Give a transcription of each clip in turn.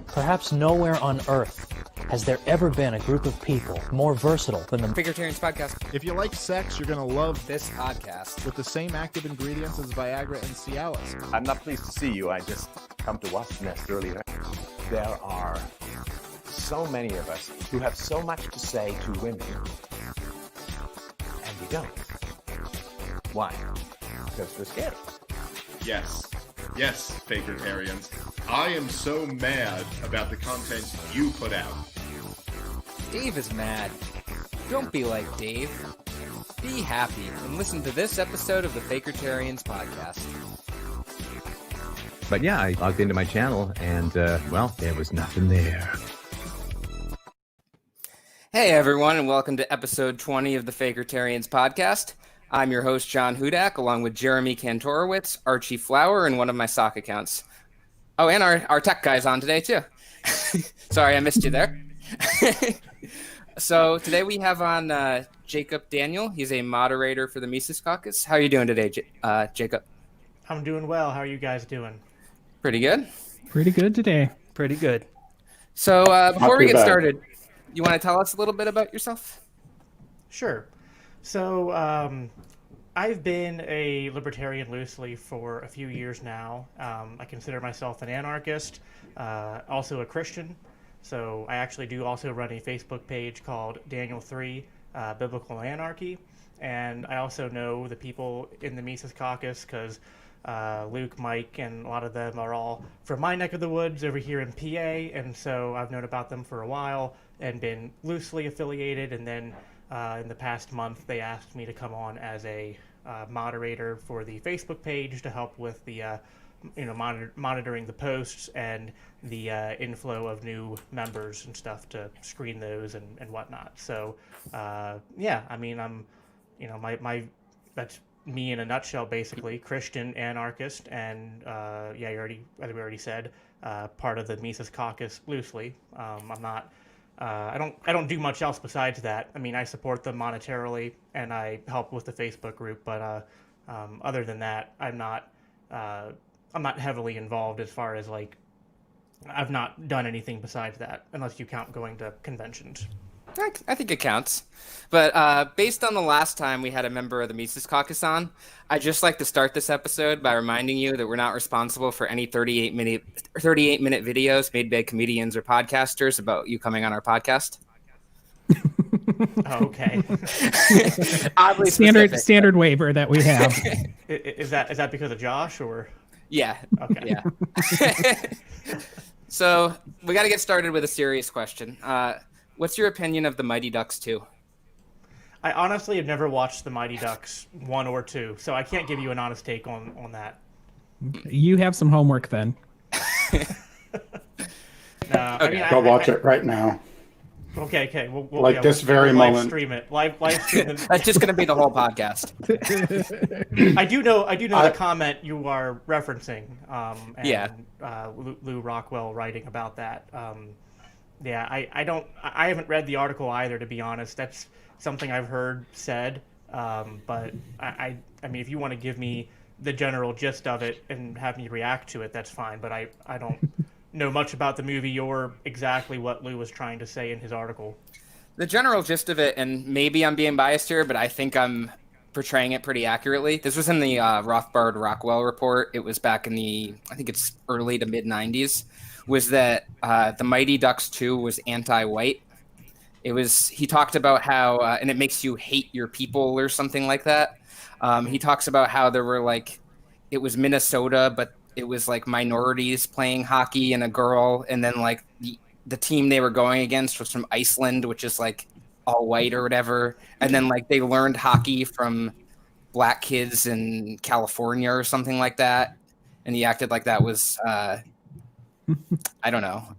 Perhaps nowhere on Earth has there ever been a group of people more versatile than the Fakertarians podcast. If you like sex, you're going to love This podcast. with the same active ingredients as Viagra and Cialis. I'm not pleased to see you. I just come to watch the nest earlier. There are so many of us who have so much to say to women, and we don't. Why? Because we're scared. Yes, Fakertarians. I am so mad about the content you put out. Dave is mad. Don't be like Dave. Be happy and listen to this episode of the Fakertarians podcast. But yeah, I logged into my channel and, well, there was nothing there. Hey everyone, and welcome to episode 20 of the Fakertarians podcast. I'm your host, John Hudak, along with Jeremy Kantorowicz, Archie Flower, and one of my sock accounts. Oh, and our tech guy's on today, too. Sorry, I missed you there. So today we have on Jacob Daniel. He's a moderator for the Mises Caucus. How are you doing today, Jacob? I'm doing well. How are you guys doing? Pretty good. Pretty good today. Pretty good. So before we get started, you want to tell us a little bit about yourself? Sure. So I've been a libertarian loosely for a few years now. I consider myself an anarchist, also a Christian. So I actually do also run a Facebook page called Daniel3 Biblical Anarchy. And I also know the people in the Mises Caucus because Luke, Mike, and a lot of them are all from my neck of the woods over here in PA. And so I've known about them for a while and been loosely affiliated. And then in the past month, they asked me to come on as a moderator for the Facebook page to help with the monitoring the posts and the inflow of new members and stuff to screen those and whatnot. So yeah, I mean, I'm, my that's me in a nutshell, basically. Christian anarchist, and yeah, as we already said, part of the Mises Caucus loosely. I'm not. I don't do much else besides that. I mean, I support them monetarily and I help with the Facebook group, but other than that, I'm not heavily involved as far as like I've not done anything besides that, unless you count going to conventions. I think it counts. But based on the last time we had a member of the Mises Caucus on, I'd just like to start this episode by reminding you that we're not responsible for any 38-minute videos made by comedians or podcasters about you coming on our podcast. Okay. Oddly standard waiver that we have. Is that because of Josh or? Yeah. Okay. Yeah. So we got to get started with a serious question. What's your opinion of the Mighty Ducks 2? I honestly have never watched the Mighty Ducks 1 or 2, so I can't give you an honest take on that. You have some homework then. No, Okay. I mean, Go watch it right now. Okay. We'll Like this very live moment. Stream it. Live stream it. That's just going to be the whole podcast. I do know the comment you are referencing. And, yeah. Lou Rockwell writing about that. Yeah, I haven't read the article either, to be honest. That's something I've heard said. But I mean, if you want to give me the general gist of it and have me react to it, that's fine. But I don't know much about the movie or exactly what Lou was trying to say in his article. The general gist of it, and maybe I'm being biased here, but I think I'm portraying it pretty accurately. This was in the Rothbard-Rockwell report. It was back in I think it's early to mid-90s, was that the Mighty Ducks 2 was anti-white. He talked about how, and it makes you hate your people or something like that. He talks about how there were it was Minnesota, but it was like minorities playing hockey and a girl, and then like the team they were going against was from Iceland, which is like all white or whatever, and then like they learned hockey from black kids in California or something like that, and he acted like that was I don't know,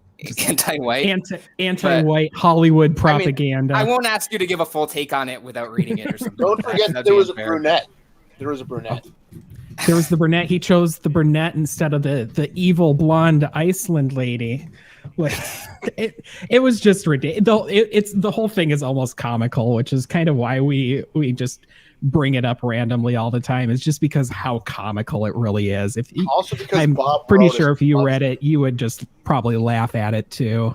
anti-white, anti-white Hollywood propaganda. I won't ask you to give a full take on it without reading it or something. Don't forget that there was a brunette. There was a brunette. There was the brunette. He chose the brunette instead of the evil blonde Iceland lady. It was just ridiculous. The whole thing is almost comical, which is kind of why we just bring it up randomly all the time is just because how comical it really is. Also because I'm Bob pretty wrote sure it. if you read it, you would just probably laugh at it too.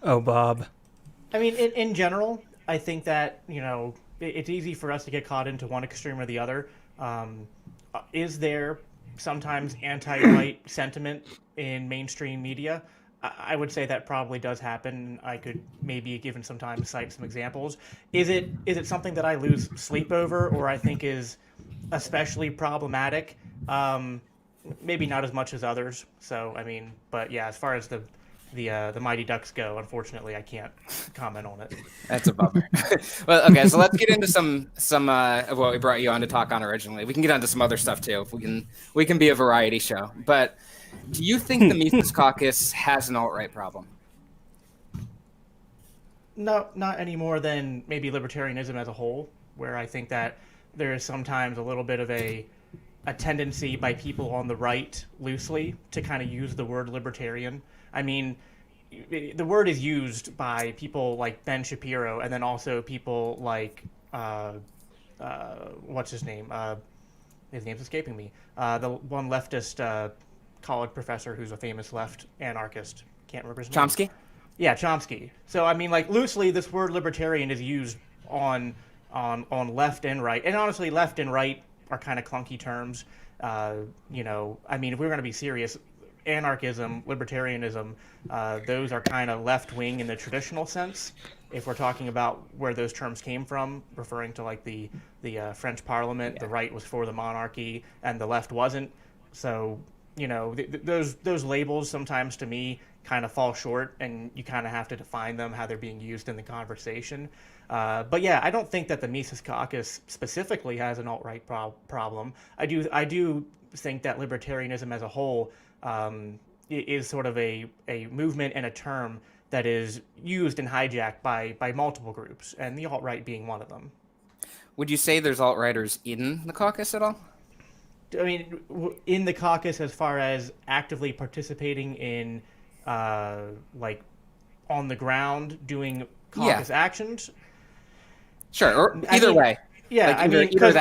Oh, Bob. I mean, in general, I think that, it's easy for us to get caught into one extreme or the other. Is there sometimes anti-right sentiment in mainstream media? I would say that probably does happen. I could maybe, given some time, cite some examples. Is it something that I lose sleep over, or I think is especially problematic? Maybe not as much as others. So, I mean, but yeah, as far as the Mighty Ducks go, unfortunately, I can't comment on it. That's a bummer. Well, okay, so let's get into some of what we brought you on to talk on originally. We can get onto some other stuff too. We can be a variety show. But do you think the Mises Caucus has an alt-right problem? No, not any more than maybe libertarianism as a whole, where I think that there is sometimes a little bit of a tendency by people on the right, loosely, to kind of use the word libertarian. I mean, the word is used by people like Ben Shapiro, and then also people like, what's his name? His name's escaping me. The one leftist college professor who's a famous left anarchist. Can't remember his name. Chomsky? Yeah, Chomsky. So, I mean, like, loosely, this word libertarian is used on left and right. And honestly, left and right are kind of clunky terms. I mean, if we're going to be serious, anarchism, libertarianism, those are kind of left-wing in the traditional sense. If we're talking about where those terms came from, referring to like the French Parliament, the right was for the monarchy and the left wasn't. So, those labels sometimes to me kind of fall short, and you kind of have to define them, how they're being used in the conversation. But yeah, I don't think that the Mises Caucus specifically has an alt-right problem. I do think that libertarianism as a whole is sort of a movement and a term that is used and hijacked by multiple groups, and the alt-right being one of them. Would you say there's alt-righters in the caucus at all? I mean, in the caucus, as far as actively participating in, like, on the ground doing caucus actions? Sure, or either way. Yeah, like I mean, because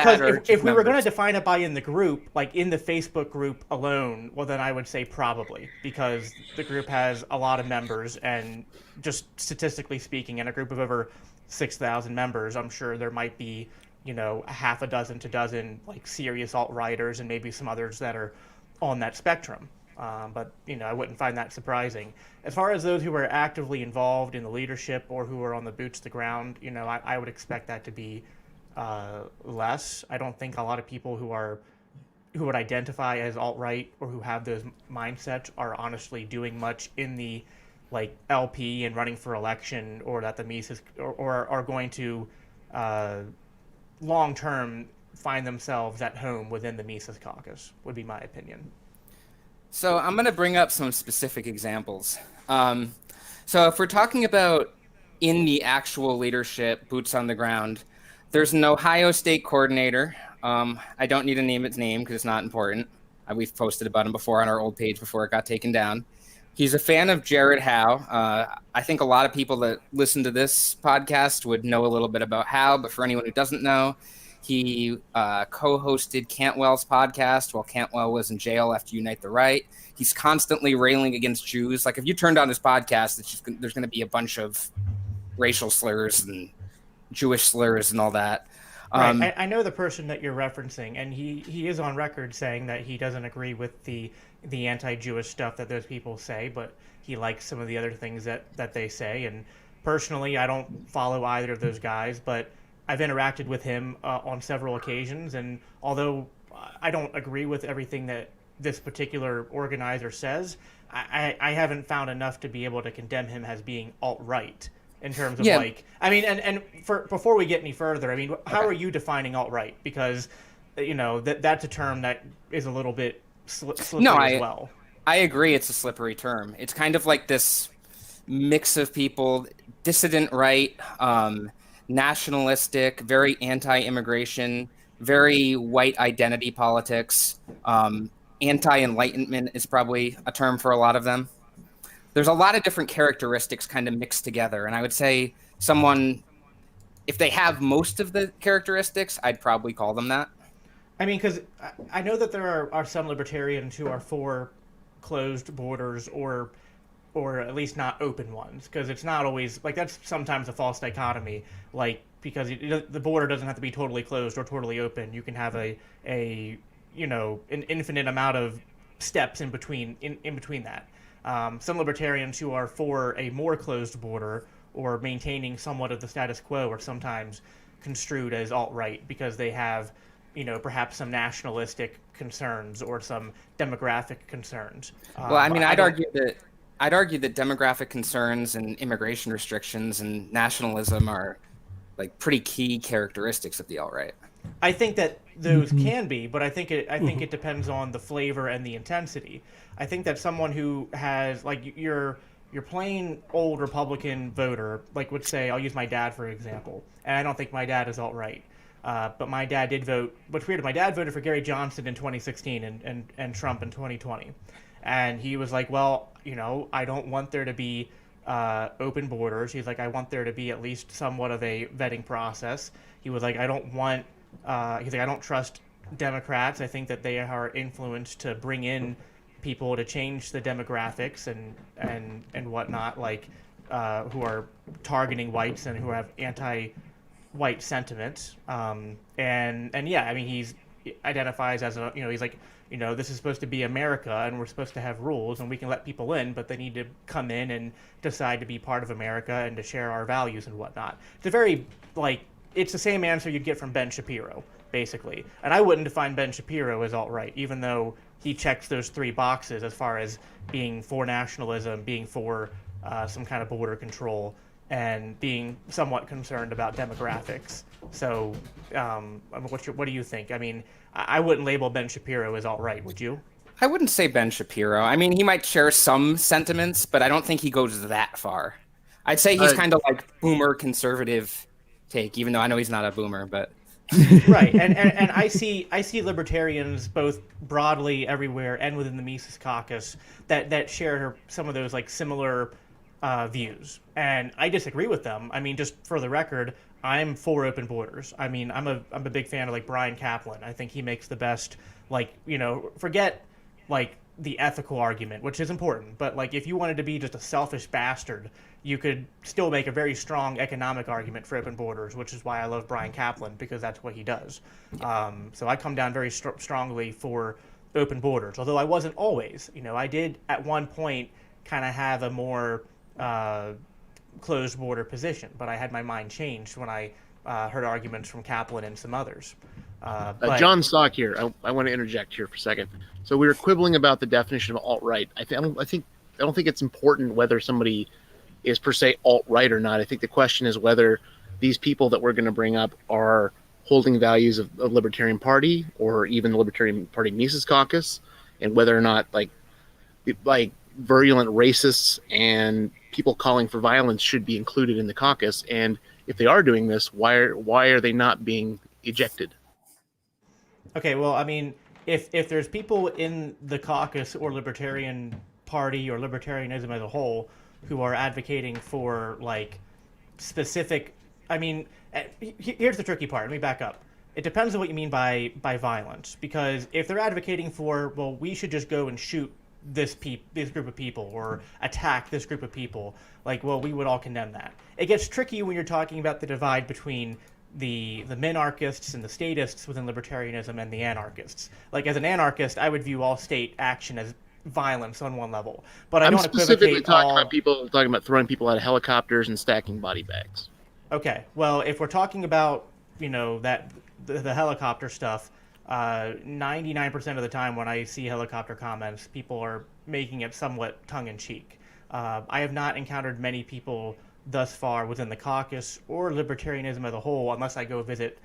if we were going to define it by in the group, like in the Facebook group alone, well, then I would say probably, because the group has a lot of members, and just statistically speaking, in a group of over 6,000 members, I'm sure there might be, a half a dozen to dozen, like, serious alt-righters, and maybe some others that are on that spectrum. But, I wouldn't find that surprising. As far as those who are actively involved in the leadership or who are on the boots to the ground, I would expect that to be less. I don't think a lot of people who would identify as alt-right or who have those mindsets are honestly doing much in the, like, LP and running for election, or that the Mises or are going to long-term find themselves at home within the Mises Caucus, would be my opinion. So I'm going to bring up some specific examples. So if we're talking about in the actual leadership, boots on the ground, there's an Ohio State coordinator. I don't need to name its name because it's not important. We've posted about him before on our old page before it got taken down. He's a fan of Jared Howe. I think a lot of people that listen to this podcast would know a little bit about Howe, but for anyone who doesn't know, he co-hosted Cantwell's podcast while Cantwell was in jail after Unite the Right. He's constantly railing against Jews. Like, if you turned on his podcast, there's going to be a bunch of racial slurs and Jewish slurs and all that. Right. I know the person that you're referencing, and he is on record saying that he doesn't agree with the anti-Jewish stuff that those people say, but he likes some of the other things that they say. And personally, I don't follow either of those guys, but I've interacted with him on several occasions, and although I don't agree with everything that this particular organizer says, I haven't found enough to be able to condemn him as being alt-right in terms of and before we get any further, I mean, how are you defining alt-right? Because, that's a term that is a little bit slippery as well. I agree it's a slippery term. It's kind of like this mix of people, dissident right, nationalistic, very anti-immigration, very white identity politics. Anti-enlightenment is probably a term for a lot of them. There's a lot of different characteristics kind of mixed together, and I would say someone if they have most of the characteristics, I'd probably call them that. I mean, because I know that there are some libertarians who are for closed borders or at least not open ones, because it's not always like that's sometimes a false dichotomy. Like because the border doesn't have to be totally closed or totally open. You can have an infinite amount of steps in between that. Some libertarians who are for a more closed border or maintaining somewhat of the status quo are sometimes construed as alt-right because they have, perhaps some nationalistic concerns or some demographic concerns. Well, I mean, I'd argue that demographic concerns and immigration restrictions and nationalism are like pretty key characteristics of the alt-right. I think that those can be, but I think it depends on the flavor and the intensity. I think that someone who has like your plain old Republican voter, like would say, I'll use my dad for example, and I don't think my dad is alt-right. But my dad did vote. What's weird, my dad voted for Gary Johnson in 2016 and Trump in 2020, and he was like, well, I don't want there to be open borders. He's like, I want there to be at least somewhat of a vetting process. He was like, I don't want. He's like, I don't trust Democrats. I think that they are influenced to bring in people to change the demographics and whatnot, like who are targeting whites and who have anti-white sentiments. And yeah, I mean, he identifies as a, he's like, this is supposed to be America and we're supposed to have rules and we can let people in, but they need to come in and decide to be part of America and to share our values and whatnot. It's a very, it's the same answer you'd get from Ben Shapiro, basically. And I wouldn't define Ben Shapiro as alt-right, even though he checks those three boxes as far as being for nationalism, being for some kind of border control, and being somewhat concerned about demographics. So what do you think? I mean, I wouldn't label Ben Shapiro as alt-right, would you? I wouldn't say Ben Shapiro. I mean, he might share some sentiments, but I don't think he goes that far. I'd say he's kind of like boomer conservative take, even though I know he's not a boomer, but right. And I see libertarians both broadly everywhere and within the Mises Caucus that share some of those like similar views, and I disagree with them. I mean, just for the record, I'm for open borders. I mean, I'm a big fan of like Brian Kaplan. I think he makes the best, forget like the ethical argument, which is important, but like if you wanted to be just a selfish bastard, you could still make a very strong economic argument for open borders, which is why I love Brian Kaplan, because that's what he does. So I come down very strongly for open borders, although I wasn't always. I did at one point kind of have a more closed border position, but I had my mind changed when I heard arguments from Kaplan and some others. John Stock here. I want to interject here for a second. So we were quibbling about the definition of alt-right. I don't think it's important whether somebody is per se alt-right or not. I think the question is whether these people that we're going to bring up are holding values of Libertarian Party or even the Libertarian Party Mises Caucus, and whether or not like virulent racists and people calling for violence should be included in the caucus. And if they are doing this, why are they not being ejected? Okay, well, I mean, if there's people in the caucus or Libertarian Party or libertarianism as a whole who are advocating for like specific, I mean, here's the tricky part. Let me back up. It depends on what you mean by violence, because if they're advocating for, well, we should just go and shoot this group of people or attack this group of people, like, well, we would all condemn that. It gets tricky when you're talking about the divide between the minarchists and the statists within libertarianism and the anarchists. Like, as an anarchist, I would view all state action as violence on one level, but I'm specifically talking about throwing people out of helicopters and stacking body bags. Okay, well, if we're talking about that the helicopter stuff, 99% of the time when I see helicopter comments, people are making it somewhat tongue-in-cheek. I have not encountered many people thus far within the caucus or libertarianism as a whole, unless I go visit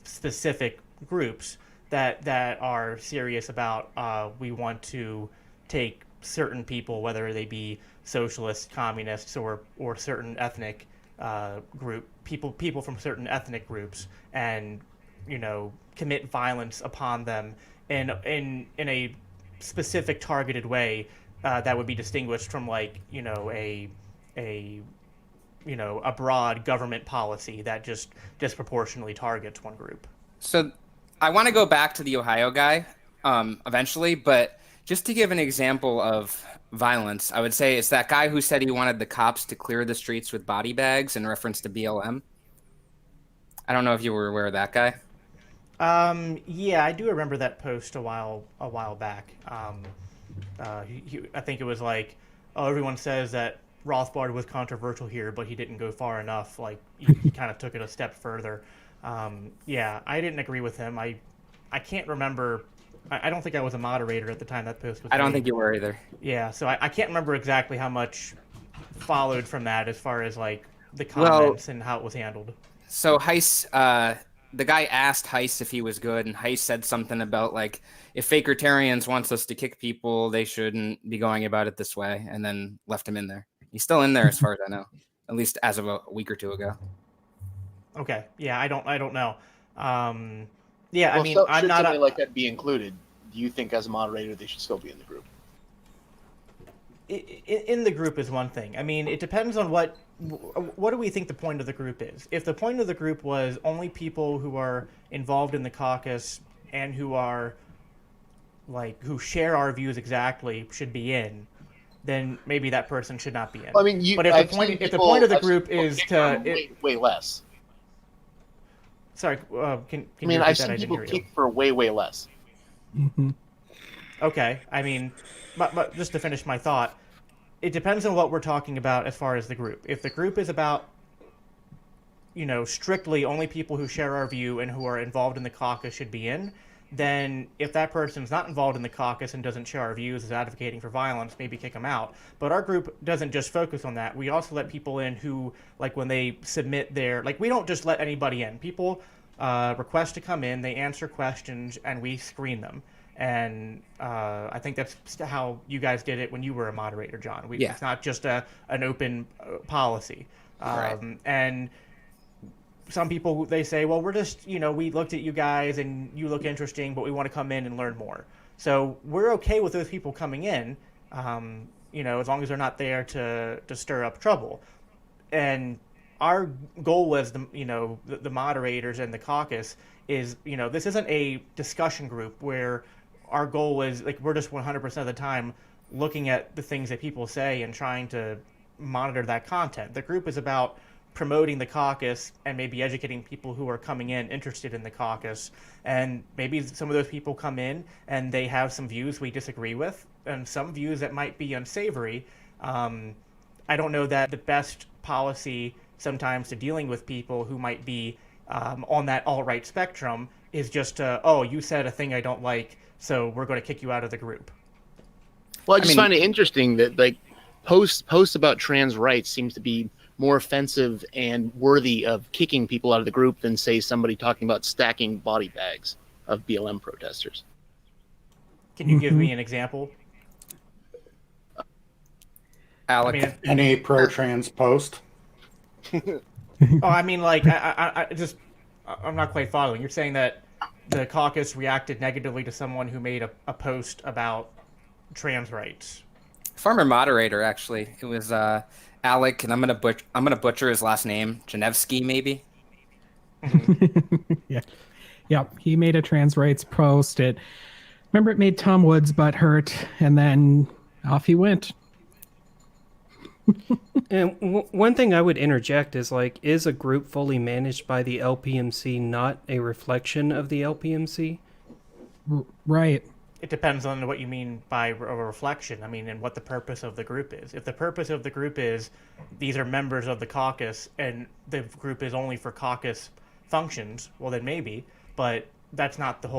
specific groups that are serious about we want to take certain people, whether they be socialists, communists, or certain ethnic people from certain ethnic groups, and commit violence upon them in a specific targeted way that would be distinguished from a a broad government policy that just disproportionately targets one group. So I want to go back to the Ohio guy eventually, but just to give an example of violence, I would say it's that guy who said he wanted the cops to clear the streets with body bags in reference to BLM. I don't know if you were aware of that guy. Yeah, I do remember that post a while back. I think it was like, oh, everyone says that Rothbard was controversial here, but he didn't go far enough. Like, he kind of took it a step further. Yeah, I didn't agree with him. I can't remember. I don't think I was a moderator at the time that post was I don't made. think you were either. Yeah, so I can't remember exactly how much followed from that as far as like the comments and how it was handled. So Heiss, the guy asked Heiss if he was good, and Heiss said something about like, if Fakertarians wants us to kick people, they shouldn't be going about it this way, and then left him in there. He's still in there as far as I know, at least as of a week or two ago. Okay, yeah, I don't know. Yeah, Well, I mean, so, I'm should not somebody like that be included? Do you think, as a moderator, they should still be in the group? in the group is one thing. I mean, it depends on what do we think the point of the group is. If the point of the group was only people who are involved in the caucus and who are like who share our views exactly should be in, then maybe that person should not be in. I mean, but if the point of the group is to way less. Sorry, can I mean, you I've repeat that? seen I didn't people hear you. kick for way less. Mm-hmm. Okay, I mean, but just to finish my thought, it depends on what we're talking about as far as the group. If the group is about, strictly only people who share our view and who are involved in the caucus should be in, then if that person's not involved in the caucus and doesn't share our views, is advocating for violence, maybe kick them out. But our group doesn't just focus on that. We also let people in who, like when they submit we don't just let anybody in. People request to come in, they answer questions, and we screen them. And I think that's how you guys did it when you were a moderator, John. It's not just an open policy. Right. And some people, they say, well, we're just, we looked at you guys and you look interesting, but we want to come in and learn more. So we're okay with those people coming in, as long as they're not there to stir up trouble. And our goal as the moderators and the caucus is, this isn't a discussion group where our goal is like we're just 100% of the time looking at the things that people say and trying to monitor that content. The group is about promoting the caucus and maybe educating people who are coming in interested in the caucus. And maybe some of those people come in and they have some views we disagree with and some views that might be unsavory. I don't know that the best policy sometimes to dealing with people who might be on that alt-right spectrum is just you said a thing I don't like, so we're going to kick you out of the group. Well, I just find it interesting that like posts about trans rights seems to be more offensive and worthy of kicking people out of the group than, say, somebody talking about stacking body bags of BLM protesters. Can you give me an example? Alec, any pro-trans post? I mean, like, I'm not quite following. You're saying that the caucus reacted negatively to someone who made a post about trans rights. Former moderator, actually. It was Alec, and I'm gonna butcher his last name. Janevsky, maybe. Yeah. He made a trans rights post. Remember, it made Tom Woods butthurt, and then off he went. And one thing I would interject is is a group fully managed by the LPMC not a reflection of the LPMC? Right. It depends on what you mean by a reflection. I mean, and what the purpose of the group is. If the purpose of the group is these are members of the caucus and the group is only for caucus functions, well then maybe, but that's not the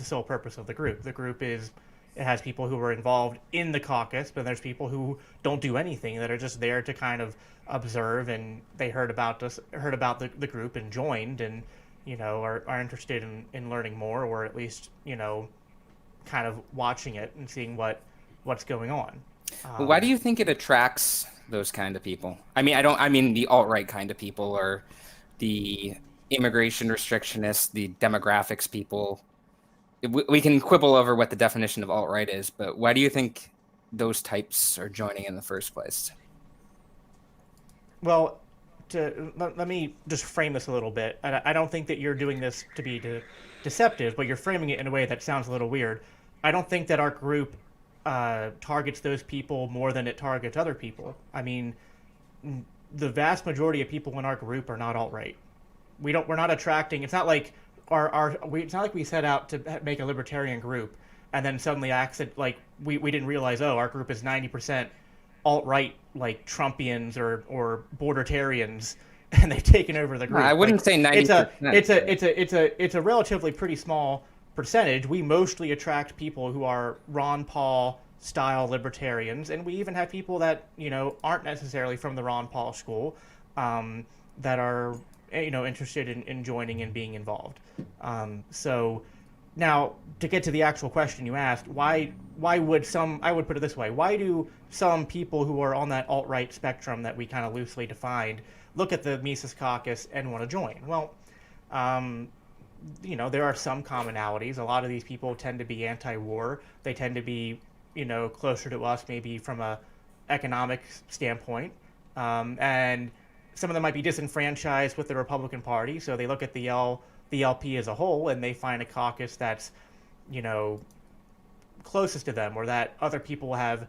sole purpose of the group. The group is it has people who are involved in the caucus, but there's people who don't do anything, that are just there to kind of observe, and they heard about the group and joined, and are interested in learning more, or at least kind of watching it and seeing what's going on. Why do you think it attracts those kind of people? I mean the alt-right kind of people, or the immigration restrictionists, the demographics people. We can quibble over what the definition of alt-right is, but why do you think those types are joining in the first place? Well, let me just frame this a little bit. I don't think that you're doing this to be deceptive, but you're framing it in a way that sounds a little weird. I don't think that our group targets those people more than it targets other people. I mean, the vast majority of people in our group are not alt-right. We're not attracting. It's not like it's not like we set out to make a libertarian group and then suddenly we didn't realize, oh, our group is 90% alt-right, like Trumpians or bordertarians, and they've taken over the group. I wouldn't say 90%. It's a relatively pretty small percentage. We mostly attract people who are Ron Paul style libertarians, and we even have people that aren't necessarily from the Ron Paul school, that are interested in joining and being involved. So now, to get to the actual question you asked, why would I would put it this way, why do some people who are on that alt-right spectrum that we kind of loosely defined look at the Mises Caucus and want to join? Well, there are some commonalities. A lot of these people tend to be anti-war. They tend to be, closer to us maybe from a economic standpoint. And some of them might be disenfranchised with the Republican Party, so they look at the LP as a whole, and they find a caucus that's, closest to them, or that other people have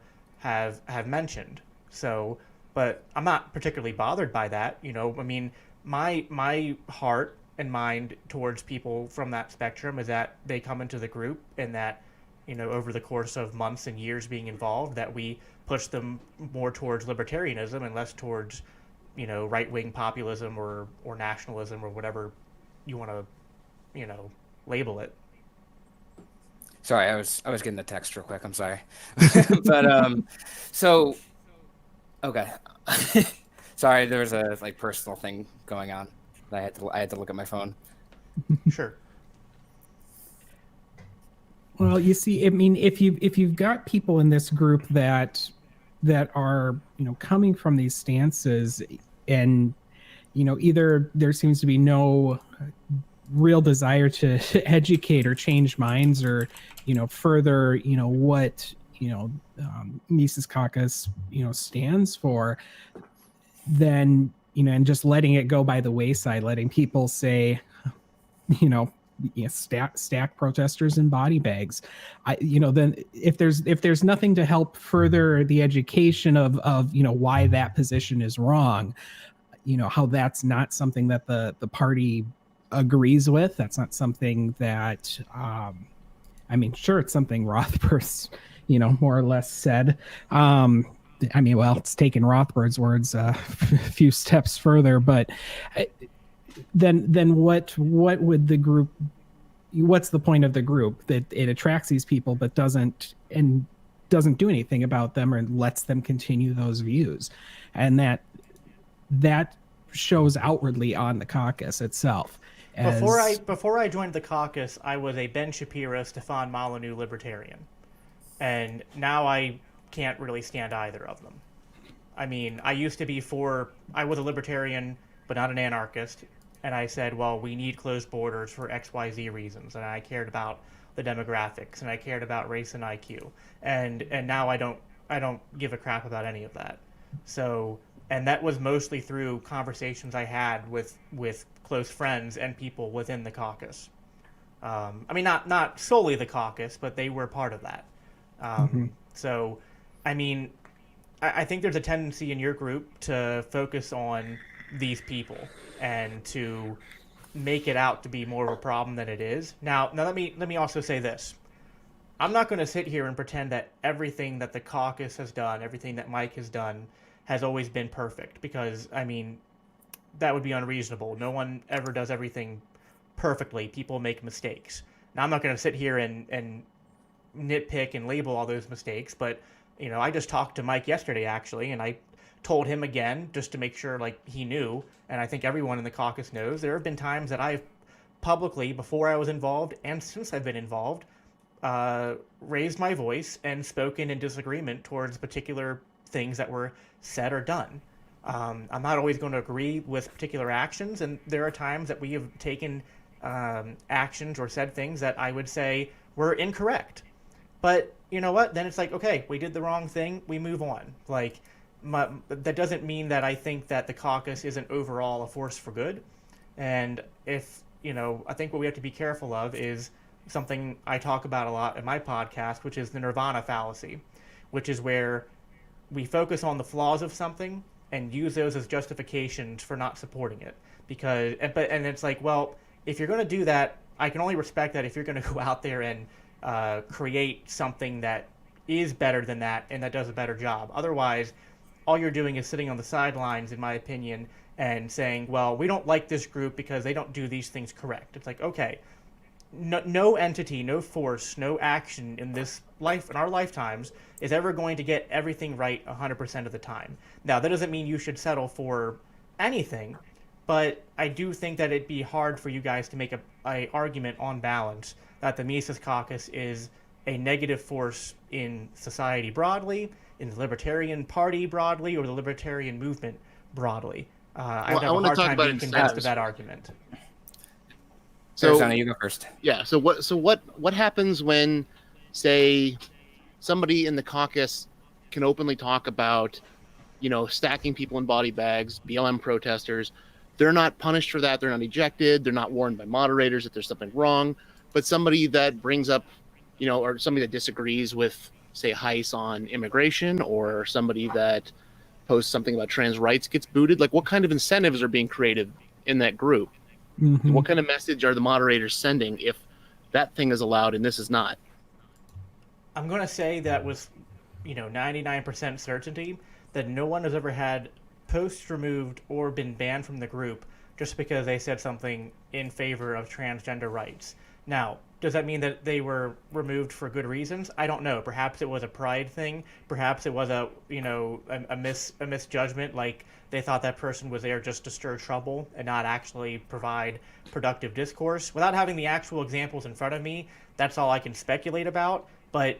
mentioned. So, but I'm not particularly bothered by that. I mean, my heart and mind towards people from that spectrum is that they come into the group, and that, over the course of months and years being involved, that we push them more towards libertarianism and less towards, right-wing populism or nationalism or whatever you want to, label it. Sorry, I was getting the text real quick. I'm sorry, but so okay. Sorry, there was a personal thing going on. I had to look at my phone. Sure. Well, you see, I mean, if you've got people in this group that are coming from these stances, and either there seems to be no real desire to educate or change minds, or further what Mises Caucus stands for, then and just letting it go by the wayside, letting people say stack protesters in body bags, then if there's nothing to help further the education of why that position is wrong, how that's not something that the party agrees with. That's not something that I mean, sure, it's something Rothbard's more or less said. I mean, well, it's taken Rothbard's words a few steps further, but then what would the group? What's the point of the group? That it attracts these people, but doesn't do anything about them or lets them continue those views, and that shows outwardly on the caucus itself. Before I joined the caucus, I was a Ben Shapiro, Stefan Molyneux libertarian, and now I can't really stand either of them. I mean, I used to be I was a libertarian, but not an anarchist, and I said, well, we need closed borders for XYZ reasons, and I cared about the demographics, and I cared about race and IQ, and now I don't give a crap about any of that. So, and that was mostly through conversations I had with close friends and people within the caucus. I mean, not solely the caucus, but they were part of that. So, I mean, I think there's a tendency in your group to focus on these people and to make it out to be more of a problem than it is. Now let me also say this. I'm not going to sit here and pretend that everything that the caucus has done, everything that Mike has done, has always been perfect, because, I mean, that would be unreasonable. No one ever does everything perfectly. People make mistakes. Now, I'm not going to sit here and nitpick and label all those mistakes, but, I just talked to Mike yesterday, actually, and I told him again, just to make sure, he knew, and I think everyone in the caucus knows, there have been times that I've publicly, before I was involved and since I've been involved, raised my voice and spoken in disagreement towards particular things that were said or done. I'm not always going to agree with particular actions, and there are times that we have taken actions or said things that I would say were incorrect. But you know what? Then it's like, okay, we did the wrong thing. We move on. that doesn't mean that I think that the caucus isn't overall a force for good. And if, I think what we have to be careful of is something I talk about a lot in my podcast, which is the nirvana fallacy, which is where we focus on the flaws of something and use those as justifications for not supporting it. And it's like, well, if you're going to do that, I can only respect that if you're going to go out there and create something that is better than that and that does a better job. Otherwise, all you're doing is sitting on the sidelines, in my opinion, and saying, well, we don't like this group because they don't do these things correct. It's like, okay, no entity, no force, no action in our lifetimes is ever going to get everything right 100% of the time. Now, that doesn't mean you should settle for anything, but I do think that it'd be hard for you guys to make a argument on balance that the Mises Caucus is a negative force in society broadly, in the Libertarian Party broadly, or the Libertarian movement broadly. I would have a hard time being convinced of that argument. So, Arizona, you go first. Yeah. So what happens when, say, somebody in the caucus can openly talk about, stacking people in body bags, BLM protesters? They're not punished for that. They're not ejected. They're not warned by moderators if there's something wrong. But somebody that brings up, or somebody that disagrees with, say, Heiss on immigration, or somebody that posts something about trans rights gets booted. Like, what kind of incentives are being created in that group? Mm-hmm. What kind of message are the moderators sending if that thing is allowed and this is not? I'm going to say that with, 99% certainty that no one has ever had posts removed or been banned from the group just because they said something in favor of transgender rights. Now, does that mean that they were removed for good reasons? I don't know. Perhaps it was a pride thing. Perhaps it was a misjudgment. Like they thought that person was there just to stir trouble and not actually provide productive discourse. Without having the actual examples in front of me, that's all I can speculate about. But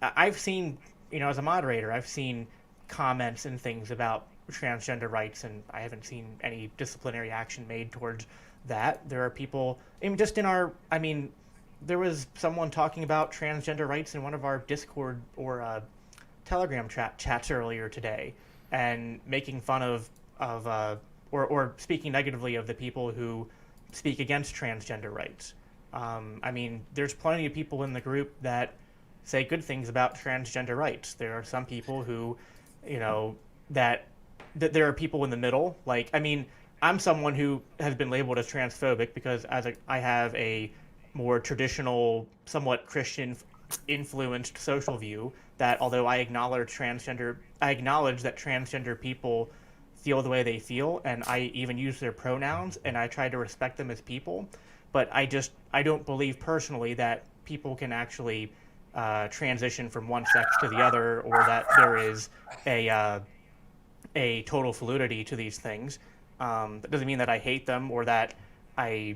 I've seen, as a moderator, I've seen comments and things about transgender rights, and I haven't seen any disciplinary action made towards that. There are people, there was someone talking about transgender rights in one of our Discord or Telegram chats earlier today, and making fun of or speaking negatively of the people who speak against transgender rights. There's plenty of people in the group that say good things about transgender rights. There are some people who, that there are people in the middle. I'm someone who has been labeled as transphobic because I have a more traditional, somewhat Christian influenced social view that although I acknowledge that transgender people feel the way they feel, and I even use their pronouns and I try to respect them as people, but I don't believe personally that people can actually transition from one sex to the other, or that there is a total fluidity to these things. That doesn't mean that I hate them or that I,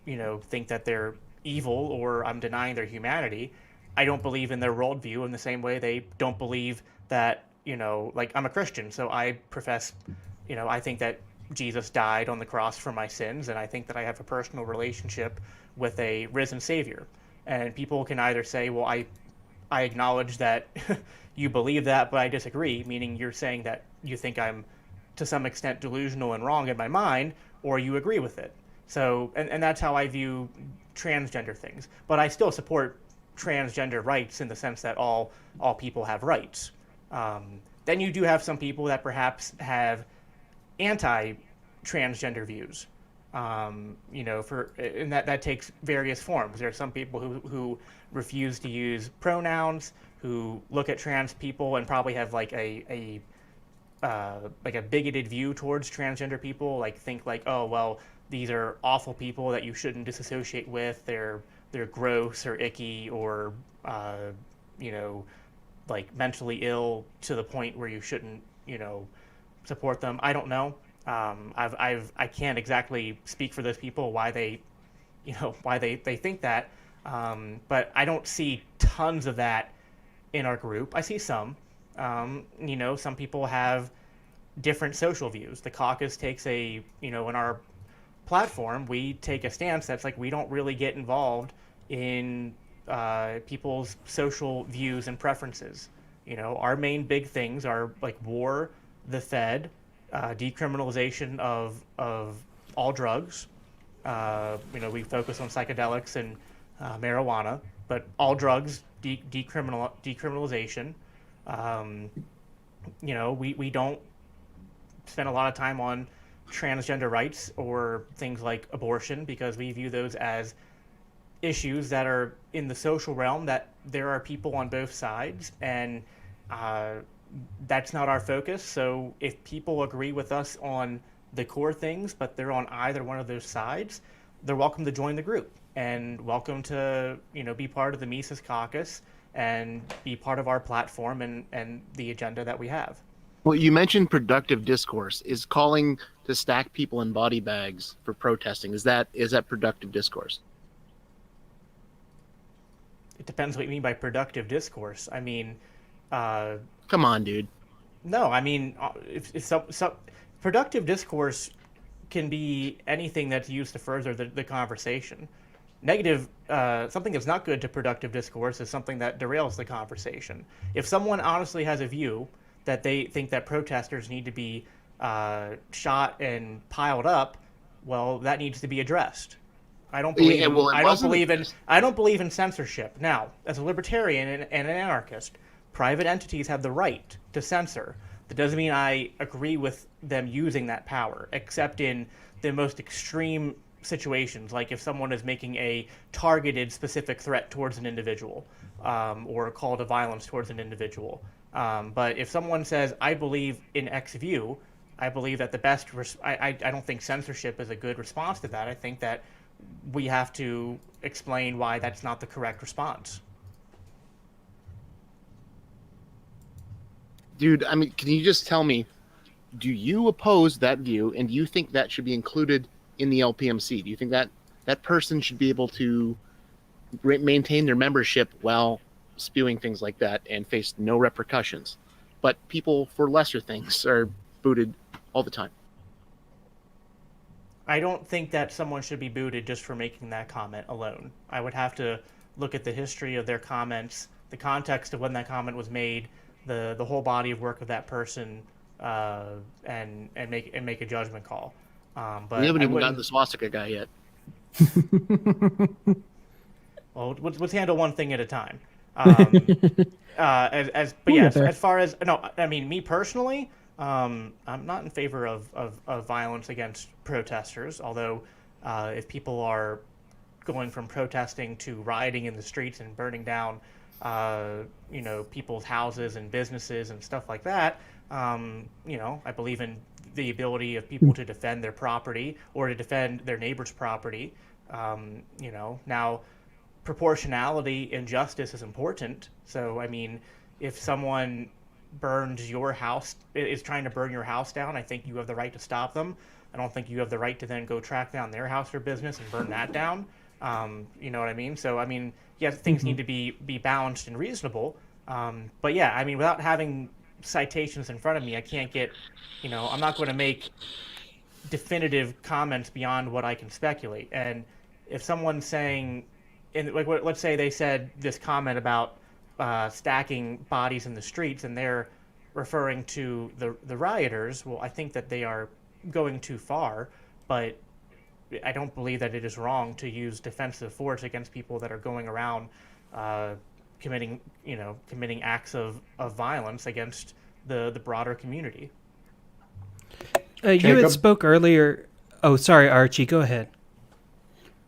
think that they're evil or I'm denying their humanity. I don't believe in their worldview in the same way they don't believe that, I'm a Christian, so I profess, I think that Jesus died on the cross for my sins, and I think that I have a personal relationship with a risen Savior. And people can either say, well, I acknowledge that you believe that, but I disagree, meaning you're saying that you think I'm to some extent delusional and wrong in my mind, or you agree with it. So, and that's how I view transgender things. But I still support transgender rights in the sense that all people have rights. Then you do have some people that perhaps have anti-transgender views. And that takes various forms. There are some people who refuse to use pronouns, who look at trans people and probably have like a bigoted view towards transgender people, think oh well, these are awful people that you shouldn't disassociate with. They're gross or icky or mentally ill to the point where you shouldn't support them. I don't know. I can't exactly speak for those people why they think that, but I don't see tons of that in our group. I see some. Some people have different social views. The caucus takes in our platform, we take a stance that's we don't really get involved in people's social views and preferences. Our main big things are like war, the Fed, decriminalization of all drugs. We focus on psychedelics and marijuana, but all drugs, decriminalization. We don't spend a lot of time on transgender rights or things like abortion because we view those as issues that are in the social realm, that there are people on both sides, and that's not our focus. So if people agree with us on the core things, but they're on either one of those sides, they're welcome to join the group and welcome to, be part of the Mises Caucus and be part of our platform and the agenda that we have. Well, you mentioned productive discourse. Is calling to stack people in body bags for protesting, is that productive discourse? It depends what you mean by productive discourse. I mean, come on, dude. No, I mean, if some productive discourse can be anything that's used to further the conversation. Negative, something that's not good to productive discourse is something that derails the conversation. If someone honestly has a view that they think that protesters need to be shot and piled up, well, that needs to be addressed. I don't believe. I don't believe in censorship. Now, as a libertarian and an anarchist, private entities have the right to censor. That doesn't mean I agree with them using that power, except in the most extreme situations, like if someone is making a targeted specific threat towards an individual, or a call to violence towards an individual. But if someone says, I believe in X view, I believe that the best, I don't think censorship is a good response to that. I think that we have to explain why that's not the correct response. Dude, I mean, can you just tell me, do you oppose that view, and do you think that should be included in the LPMC? Do you think that that person should be able to maintain their membership while spewing things like that and face no repercussions, but people for lesser things are booted all the time? I don't think that someone should be booted just for making that comment alone. I would have to look at the history of their comments, the context of when that comment was made, the whole body of work of that person, and make a judgment call. But we haven't even gotten the swastika guy yet. Well, let's handle one thing at a time. As far as me personally, I'm not in favor of violence against protesters. Although, if people are going from protesting to rioting in the streets and burning down, people's houses and businesses and stuff like that, I believe in the ability of people to defend their property or to defend their neighbor's property. Now, proportionality and justice is important. So, I mean, if someone burns your house, is trying to burn your house down, I think you have the right to stop them. I don't think you have the right to then go track down their house or business and burn that down. You know what I mean? So, I mean, yes, things need to be balanced and reasonable. But yeah, I mean, without having citations in front of me, I can't get, I'm not going to make definitive comments beyond what I can speculate. And if someone's saying, let's say they said this comment about stacking bodies in the streets, and they're referring to the rioters, well, I think that they are going too far, but I don't believe that it is wrong to use defensive force against people that are going around committing acts of violence against the broader community. You had spoke earlier. Oh, sorry, Archie, go ahead.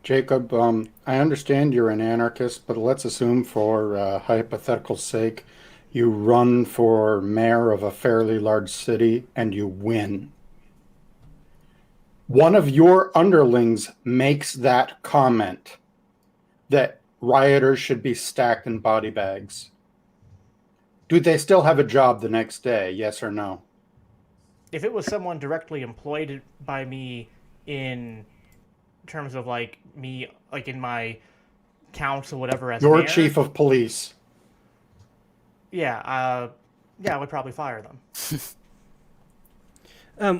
Jacob, I understand you're an anarchist, but let's assume for hypothetical sake, you run for mayor of a fairly large city and you win. One of your underlings makes that comment that rioters should be stacked in body bags. Do they still have a job the next day, yes or no? If it was someone directly employed by me in terms of me in my council, whatever, as your mayor, chief of police. Yeah, I would probably fire them.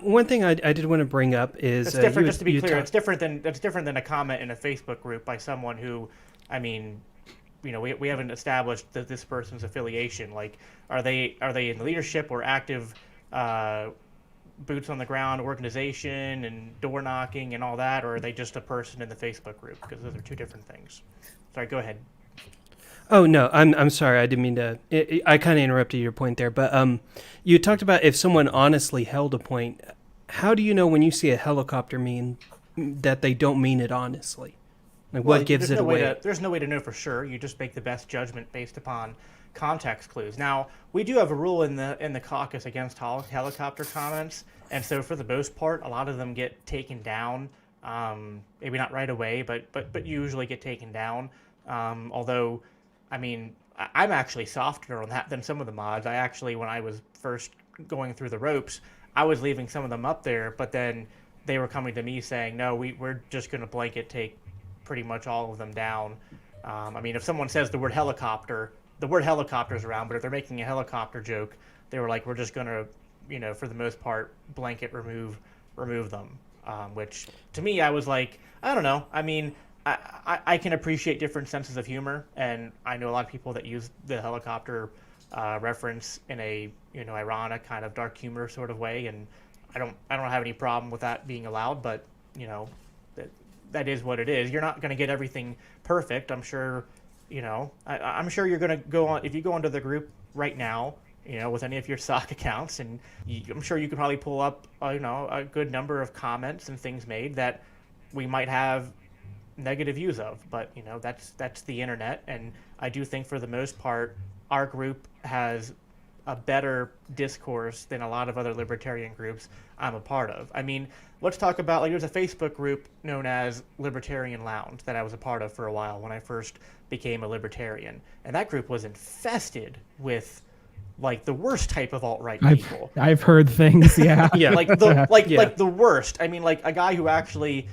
One thing I did want to bring up is it's different. Just to be clear, it's different than a comment in a Facebook group by someone who, I mean, we haven't established that this person's affiliation. Like, are they in leadership or active boots on the ground organization and door knocking and all that, or are they just a person in the Facebook group? Because those are two different things. Sorry, go ahead. Oh no, I'm sorry. I didn't mean to. I kind of interrupted your point there, but you talked about if someone honestly held a point. How do you know when you see a helicopter mean that they don't mean it honestly? Like, what gives it away? There's no way to know for sure. You just make the best judgment based upon context clues. Now, we do have a rule in the caucus against helicopter comments, and so for the most part, a lot of them get taken down. Maybe not right away, but usually get taken down. Although, I mean, I'm actually softer on that than some of the mods. I actually, when I was first going through the ropes, I was leaving some of them up there, but then they were coming to me saying, no, we're just going to blanket take pretty much all of them down. I mean, if someone says the word helicopter's around, but if they're making a helicopter joke, they were like, we're just going to, for the most part, blanket remove them. Which, to me, I was like, I don't know. I mean, I can appreciate different senses of humor, and I know a lot of people that use the helicopter reference in a ironic kind of dark humor sort of way, and I don't have any problem with that being allowed, but that is what it is. You're not going to get everything perfect. I'm sure I'm sure you're going to go on, if you go onto the group right now, with any of your sock accounts, and I'm sure you could probably pull up a good number of comments and things made that we might have negative views of, but that's the internet, and I do think for the most part our group has a better discourse than a lot of other libertarian groups I'm a part of. I mean, let's talk about, like, there's a Facebook group known as Libertarian Lounge that I was a part of for a while when I first became a libertarian, and that group was infested with like the worst type of alt-right people. I've heard things, yeah. Yeah, like the worst. I mean, like a guy who actually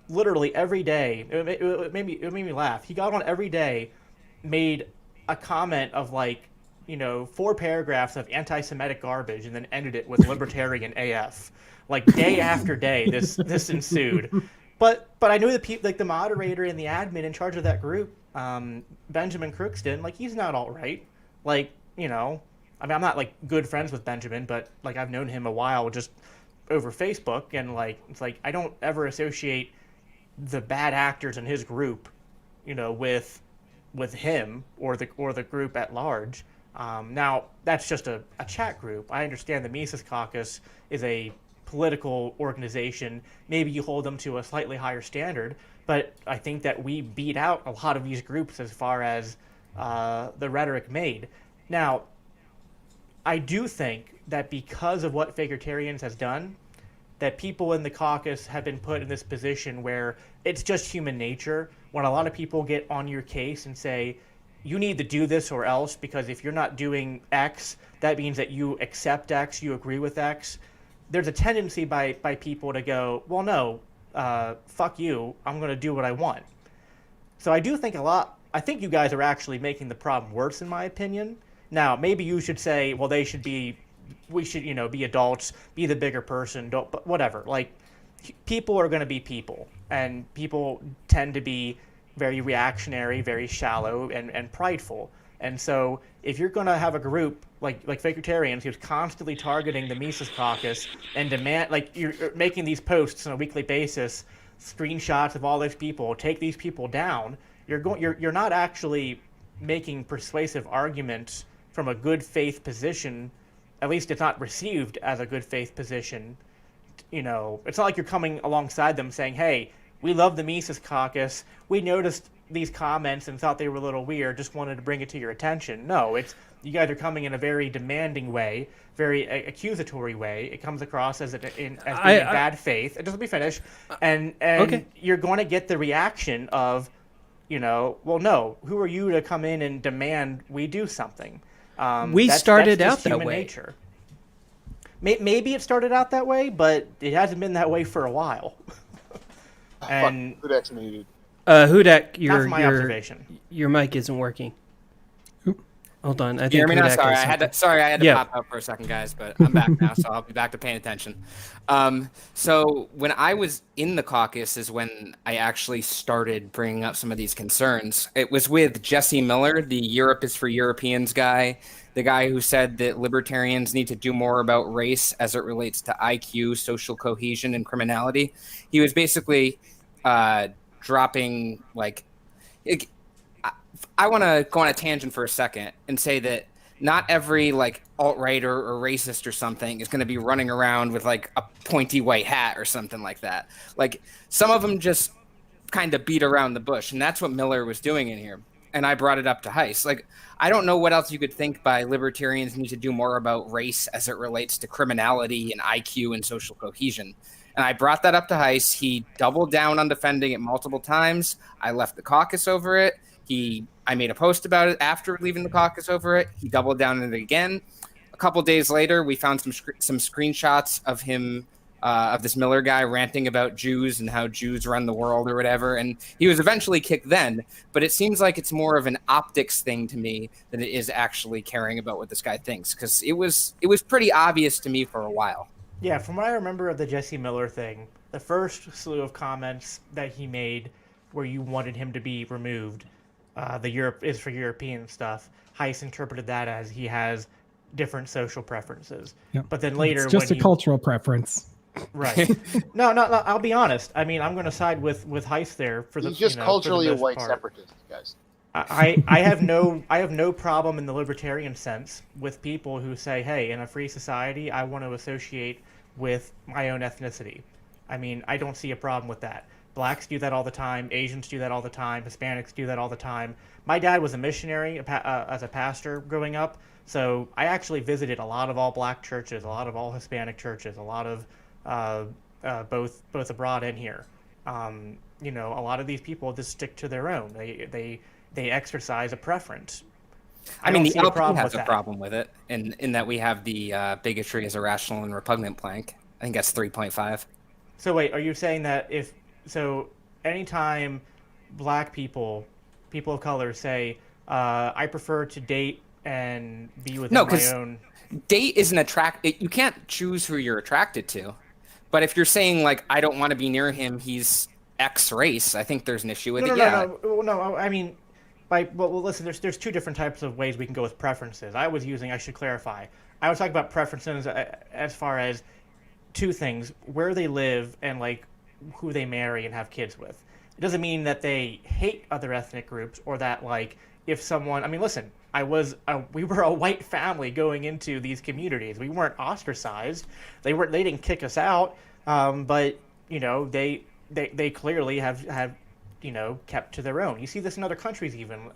literally every day, it made me laugh. He got on every day, made a comment of 4 paragraphs of anti-Semitic garbage, and then ended it with libertarian AF. Like day after day, this ensued. But I knew the moderator and the admin in charge of that group, Benjamin Crookston, he's not alt-right. I mean, I'm not good friends with Benjamin, but I've known him a while just over Facebook, and it's I don't ever associate the bad actors in his group, with him or the group at large. Now that's just a chat group. I understand the Mises Caucus is a political organization. Maybe you hold them to a slightly higher standard, but I think that we beat out a lot of these groups as far as the rhetoric made. Now, I do think that because of what Fakertarians has done, that people in the caucus have been put in this position where it's just human nature. When a lot of people get on your case and say, you need to do this or else, because if you're not doing X, that means that you accept X, you agree with X. There's a tendency by people to go, well, no, fuck you, I'm going to do what I want. So I do think I think you guys are actually making the problem worse, in my opinion. Now, maybe you should say, well, we should, be adults, be the bigger person, but whatever. People are going to be people, and people tend to be very reactionary, very shallow, and prideful. And so if you're going to have a group like Fakertarians who's constantly targeting the Mises Caucus and you're making these posts on a weekly basis, screenshots of all those people, take these people down, you're not actually making persuasive arguments from a good faith position. At least it's not received as a good faith position. It's not like you're coming alongside them saying, hey, we love the Mises Caucus, we noticed these comments and thought they were a little weird, just wanted to bring it to your attention. No, you guys are coming in a very demanding way, very accusatory way. It comes across as being bad faith. Just let me finish. And okay. You're going to get the reaction of, well, no, who are you to come in and demand we do something? We started out that way. Nature. Maybe it started out that way, but it hasn't been that way for a while. And Hudak's muted. Hudak, that's my observation. Your mic isn't working. Hold on. I You think hear me now? Kodak Sorry, has I had to. something. Sorry, I had to Yeah. pop out for a second, guys. But I'm back now, so I'll be back to paying attention. So when I was in the caucus is when I actually started bringing up some of these concerns. It was with Jesse Miller, the Europe is for Europeans guy, the guy who said that libertarians need to do more about race as it relates to IQ, social cohesion, and criminality. He was basically dropping like. I want to go on a tangent for a second and say that not every like alt-right or racist or something is going to be running around with like a pointy white hat or something like that. Like some of them just kind of beat around the bush, and that's what Miller was doing in here. And I brought it up to Heiss. Like, I don't know what else you could think by libertarians need to do more about race as it relates to criminality and IQ and social cohesion. And I brought that up to Heiss. He doubled down on defending it multiple times. I left the caucus over it. I made a post about it after leaving the caucus over it. He doubled down on it again. A couple days later, we found some screenshots of him, of this Miller guy ranting about Jews and how Jews run the world or whatever. And he was eventually kicked then. But it seems like it's more of an optics thing to me than it is actually caring about what this guy thinks. Because it was pretty obvious to me for a while. Yeah, from what I remember of the Jesse Miller thing, the first slew of comments that he made where you wanted him to be removed, the Europe is for European stuff, Heiss interpreted that as he has different social preferences. Yep. But then later, it's just a cultural preference. Right. No, I'll be honest. I mean, I'm going to side with Heiss there for the. He's just culturally a white part. separatist, guys. I have no problem in the libertarian sense with people who say, hey, in a free society, I want to associate with my own ethnicity. I mean, I don't see a problem with that. Blacks do that all the time. Asians do that all the time. Hispanics do that all the time. My dad was a missionary as a pastor growing up, so I actually visited a lot of all black churches, a lot of all Hispanic churches, a lot of both abroad and here. You know, a lot of these people just stick to their own. They exercise a preference. I mean, the LP has a problem with it, in that we have the bigotry as a rational and repugnant plank. I think that's 3.5. So wait, are you saying that anytime black people of color say, I prefer to date and be within my own... Date isn't you can't choose who you're attracted to. But if you're saying, like, I don't want to be near him, he's X race, I think there's an issue with it. No, I mean... Well, listen, there's two different types of ways we can go with preferences. I should clarify, I was talking about preferences as far as two things: where they live and like who they marry and have kids with. It doesn't mean that they hate other ethnic groups or that like if someone. I mean, listen, we were a white family going into these communities. We weren't ostracized. They didn't kick us out. But you know, they clearly have you know, kept to their own. You see this in other countries even,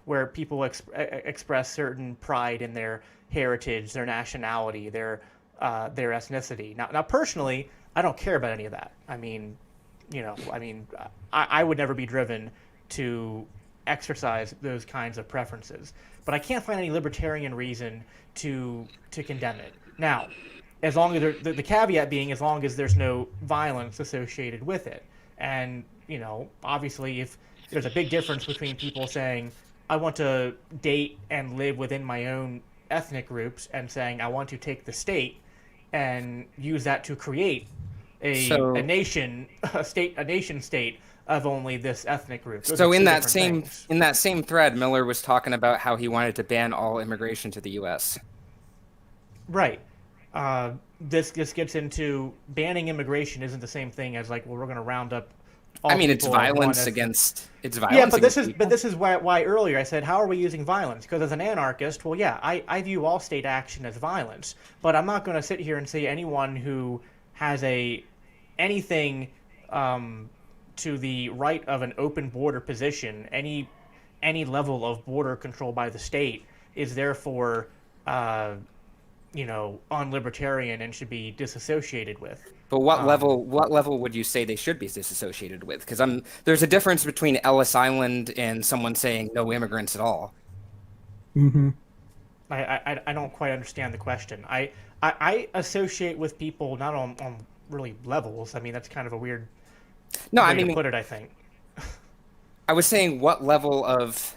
where people express certain pride in their heritage, their nationality, their ethnicity. Now, personally, I don't care about any of that. I mean, you know, I would never be driven to exercise those kinds of preferences. But I can't find any libertarian reason to condemn it. Now, as long as the caveat being, as long as there's no violence associated with it. And you know, obviously, if there's a big difference between people saying, I want to date and live within my own ethnic groups and saying, I want to take the state and use that to create a nation state of only this ethnic group. So in that same thread, Miller was talking about how he wanted to ban all immigration to the U.S. Right. This gets into banning immigration isn't the same thing as like, well, we're going to round up. It's violence against. Yeah, but this is why earlier I said, how are we using violence? Because as an anarchist, well, yeah, I view all state action as violence, but I'm not going to sit here and say anyone who has anything to the right of an open border position, any level of border control by the state is therefore, unlibertarian and should be disassociated with. But what level would you say they should be disassociated with? Because there's a difference between Ellis Island and someone saying no immigrants at all. Mm-hmm. I don't quite understand the question. I associate with people not on really levels. I mean, that's kind of a weird way to put it, I think. I was saying what level of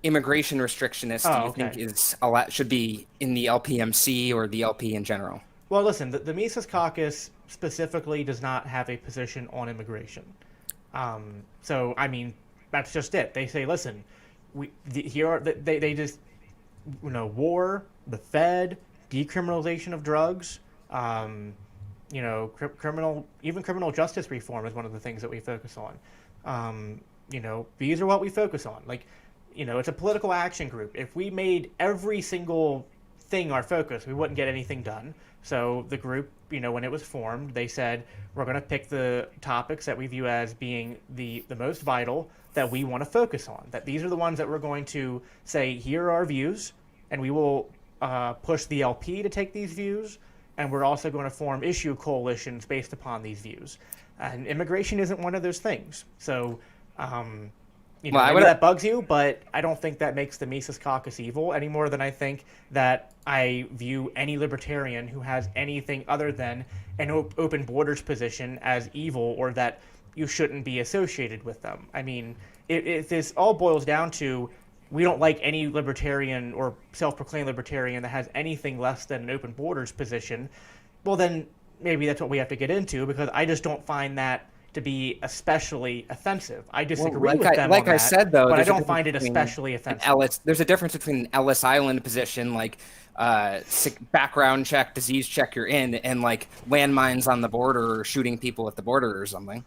immigration restrictionist do you think is should be in the LPMC or the LP in general? Well, listen, the Mises Caucus specifically does not have a position on immigration. So, I mean, that's just it. They say, listen, they just, war, the Fed, decriminalization of drugs, criminal justice reform is one of the things that we focus on. These are what we focus on. Like, it's a political action group. If we made every single thing our focus, we wouldn't get anything done. So the group, when it was formed, they said, we're going to pick the topics that we view as being the most vital that we want to focus on. That these are the ones that we're going to say, here are our views, and we will push the LP to take these views, and we're also going to form issue coalitions based upon these views. And immigration isn't one of those things. So, maybe that bugs you, but I don't think that makes the Mises Caucus evil any more than I think that I view any libertarian who has anything other than an open borders position as evil, or that you shouldn't be associated with them. I mean, if this all boils down to we don't like any libertarian or self-proclaimed libertarian that has anything less than an open borders position, well then maybe that's what we have to get into, because I just don't find that to be especially offensive. I disagree with them on that, said, though, but I don't find it especially offensive. There's a difference between an Ellis Island position, like background check, disease check you're in, and like landmines on the border or shooting people at the border or something.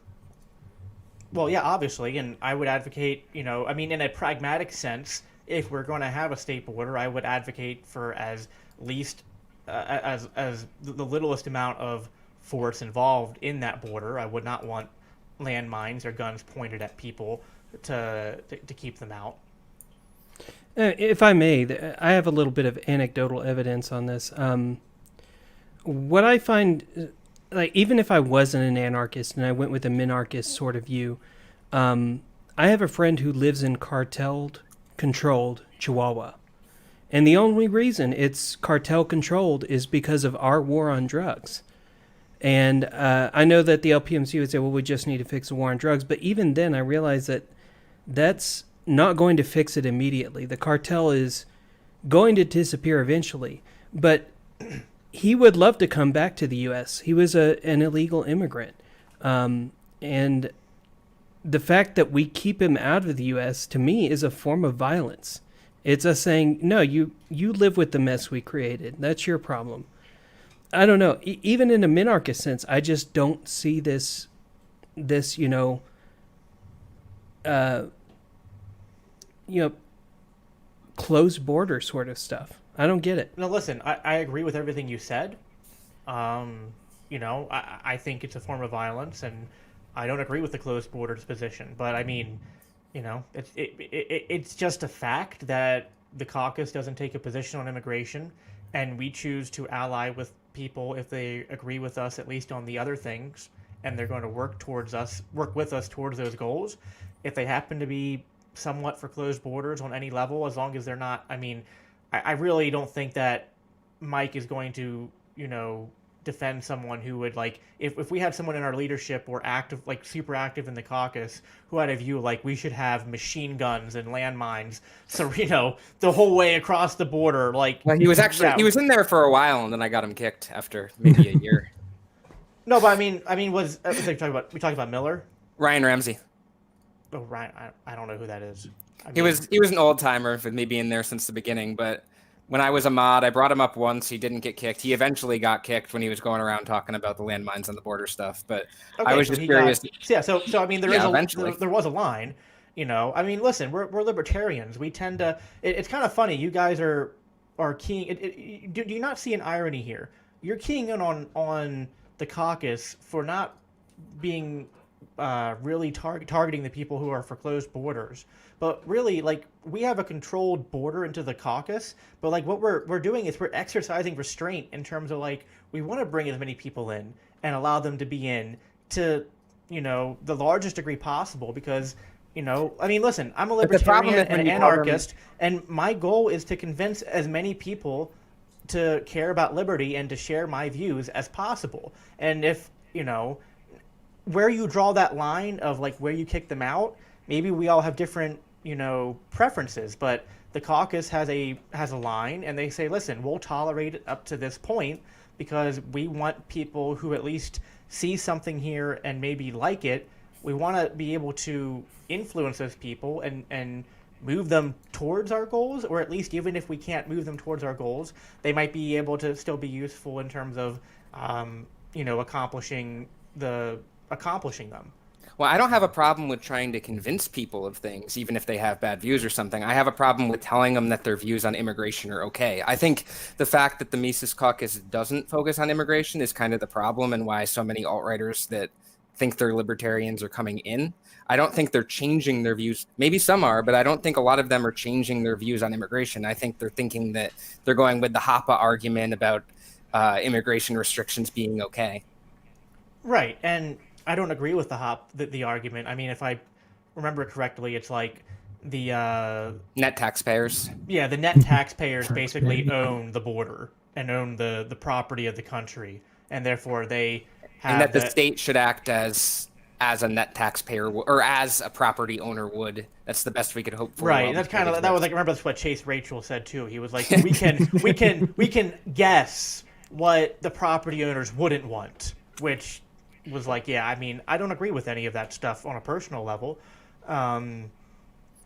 Well, yeah, obviously, and I would advocate, in a pragmatic sense, if we're going to have a state border, I would advocate for as least, as the littlest amount of force involved in that border. I would not want landmines or guns pointed at people to keep them out. If I may, I have a little bit of anecdotal evidence on this. What I find, like, even if I wasn't an anarchist and I went with a minarchist sort of view, I have a friend who lives in cartel-controlled Chihuahua. And the only reason it's cartel-controlled is because of our war on drugs. And I know that the LPMC would say, well, we just need to fix the war on drugs. But even then, I realize that that's not going to fix it immediately. The cartel is going to disappear eventually. But he would love to come back to the U.S. He was an illegal immigrant. And the fact that we keep him out of the U.S., to me, is a form of violence. It's us saying, no, you live with the mess we created. That's your problem. I don't know. Even in a minarchist sense, I just don't see this closed border sort of stuff. I don't get it. No, listen, I agree with everything you said. I think it's a form of violence, and I don't agree with the closed borders position. But I mean, it's just a fact that the caucus doesn't take a position on immigration, and we choose to ally with people if they agree with us at least on the other things, and they're going to work with us towards those goals. If they happen to be somewhat for closed borders on any level, as long as they're not, I really don't think that Mike is going to, defend someone who would, like, if we had someone in our leadership or active, like super active in the caucus, who had a view like we should have machine guns and landmines, so the whole way across the border, like. Well, he was in there for a while, and then I got him kicked after maybe a year. No, but we talking about Miller? Ryan Ramsey. Oh, Ryan, I don't know who that is. He was an old timer with me being there since the beginning, but when I was a mod, I brought him up once. He didn't get kicked. He eventually got kicked when he was going around talking about the landmines on the border stuff. But okay, I was just curious. There was a line. Listen, we're libertarians. We tend to. It's kind of funny. You guys are keying. Do you not see an irony here? You're keying in on the caucus for not being really targeting the people who are for closed borders, but really, like, we have a controlled border into the caucus, but like what we're doing is we're exercising restraint in terms of, like, we want to bring as many people in and allow them to be in to the largest degree possible, because listen, I'm a libertarian and an anarchist, and my goal is to convince as many people to care about liberty and to share my views as possible. And if where you draw that line of, like, where you kick them out, maybe we all have different preferences, but the caucus has a line, and they say, listen, we'll tolerate it up to this point because we want people who at least see something here and maybe like it. We want to be able to influence those people and move them towards our goals, or at least even if we can't move them towards our goals, they might be able to still be useful in terms of accomplishing them. Well, I don't have a problem with trying to convince people of things, even if they have bad views or something. I have a problem with telling them that their views on immigration are okay. I think the fact that the Mises Caucus doesn't focus on immigration is kind of the problem, and why so many alt-righters that think they're libertarians are coming in. I don't think they're changing their views. Maybe some are, but I don't think a lot of them are changing their views on immigration. I think they're thinking that they're going with the Hoppe argument about immigration restrictions being okay. Right, and I don't agree with the argument. I mean, if I remember correctly, it's like the net taxpayers. Yeah, the net taxpayers basically own the border and own the property of the country, and therefore they have. And that the state should act as a net taxpayer or as a property owner would. That's the best we could hope for. Right, that's kind of that was like, remember that's what Chase Rachel said too. He was like, we can guess what the property owners wouldn't want, which was like, yeah, I mean, I don't agree with any of that stuff on a personal level. Well,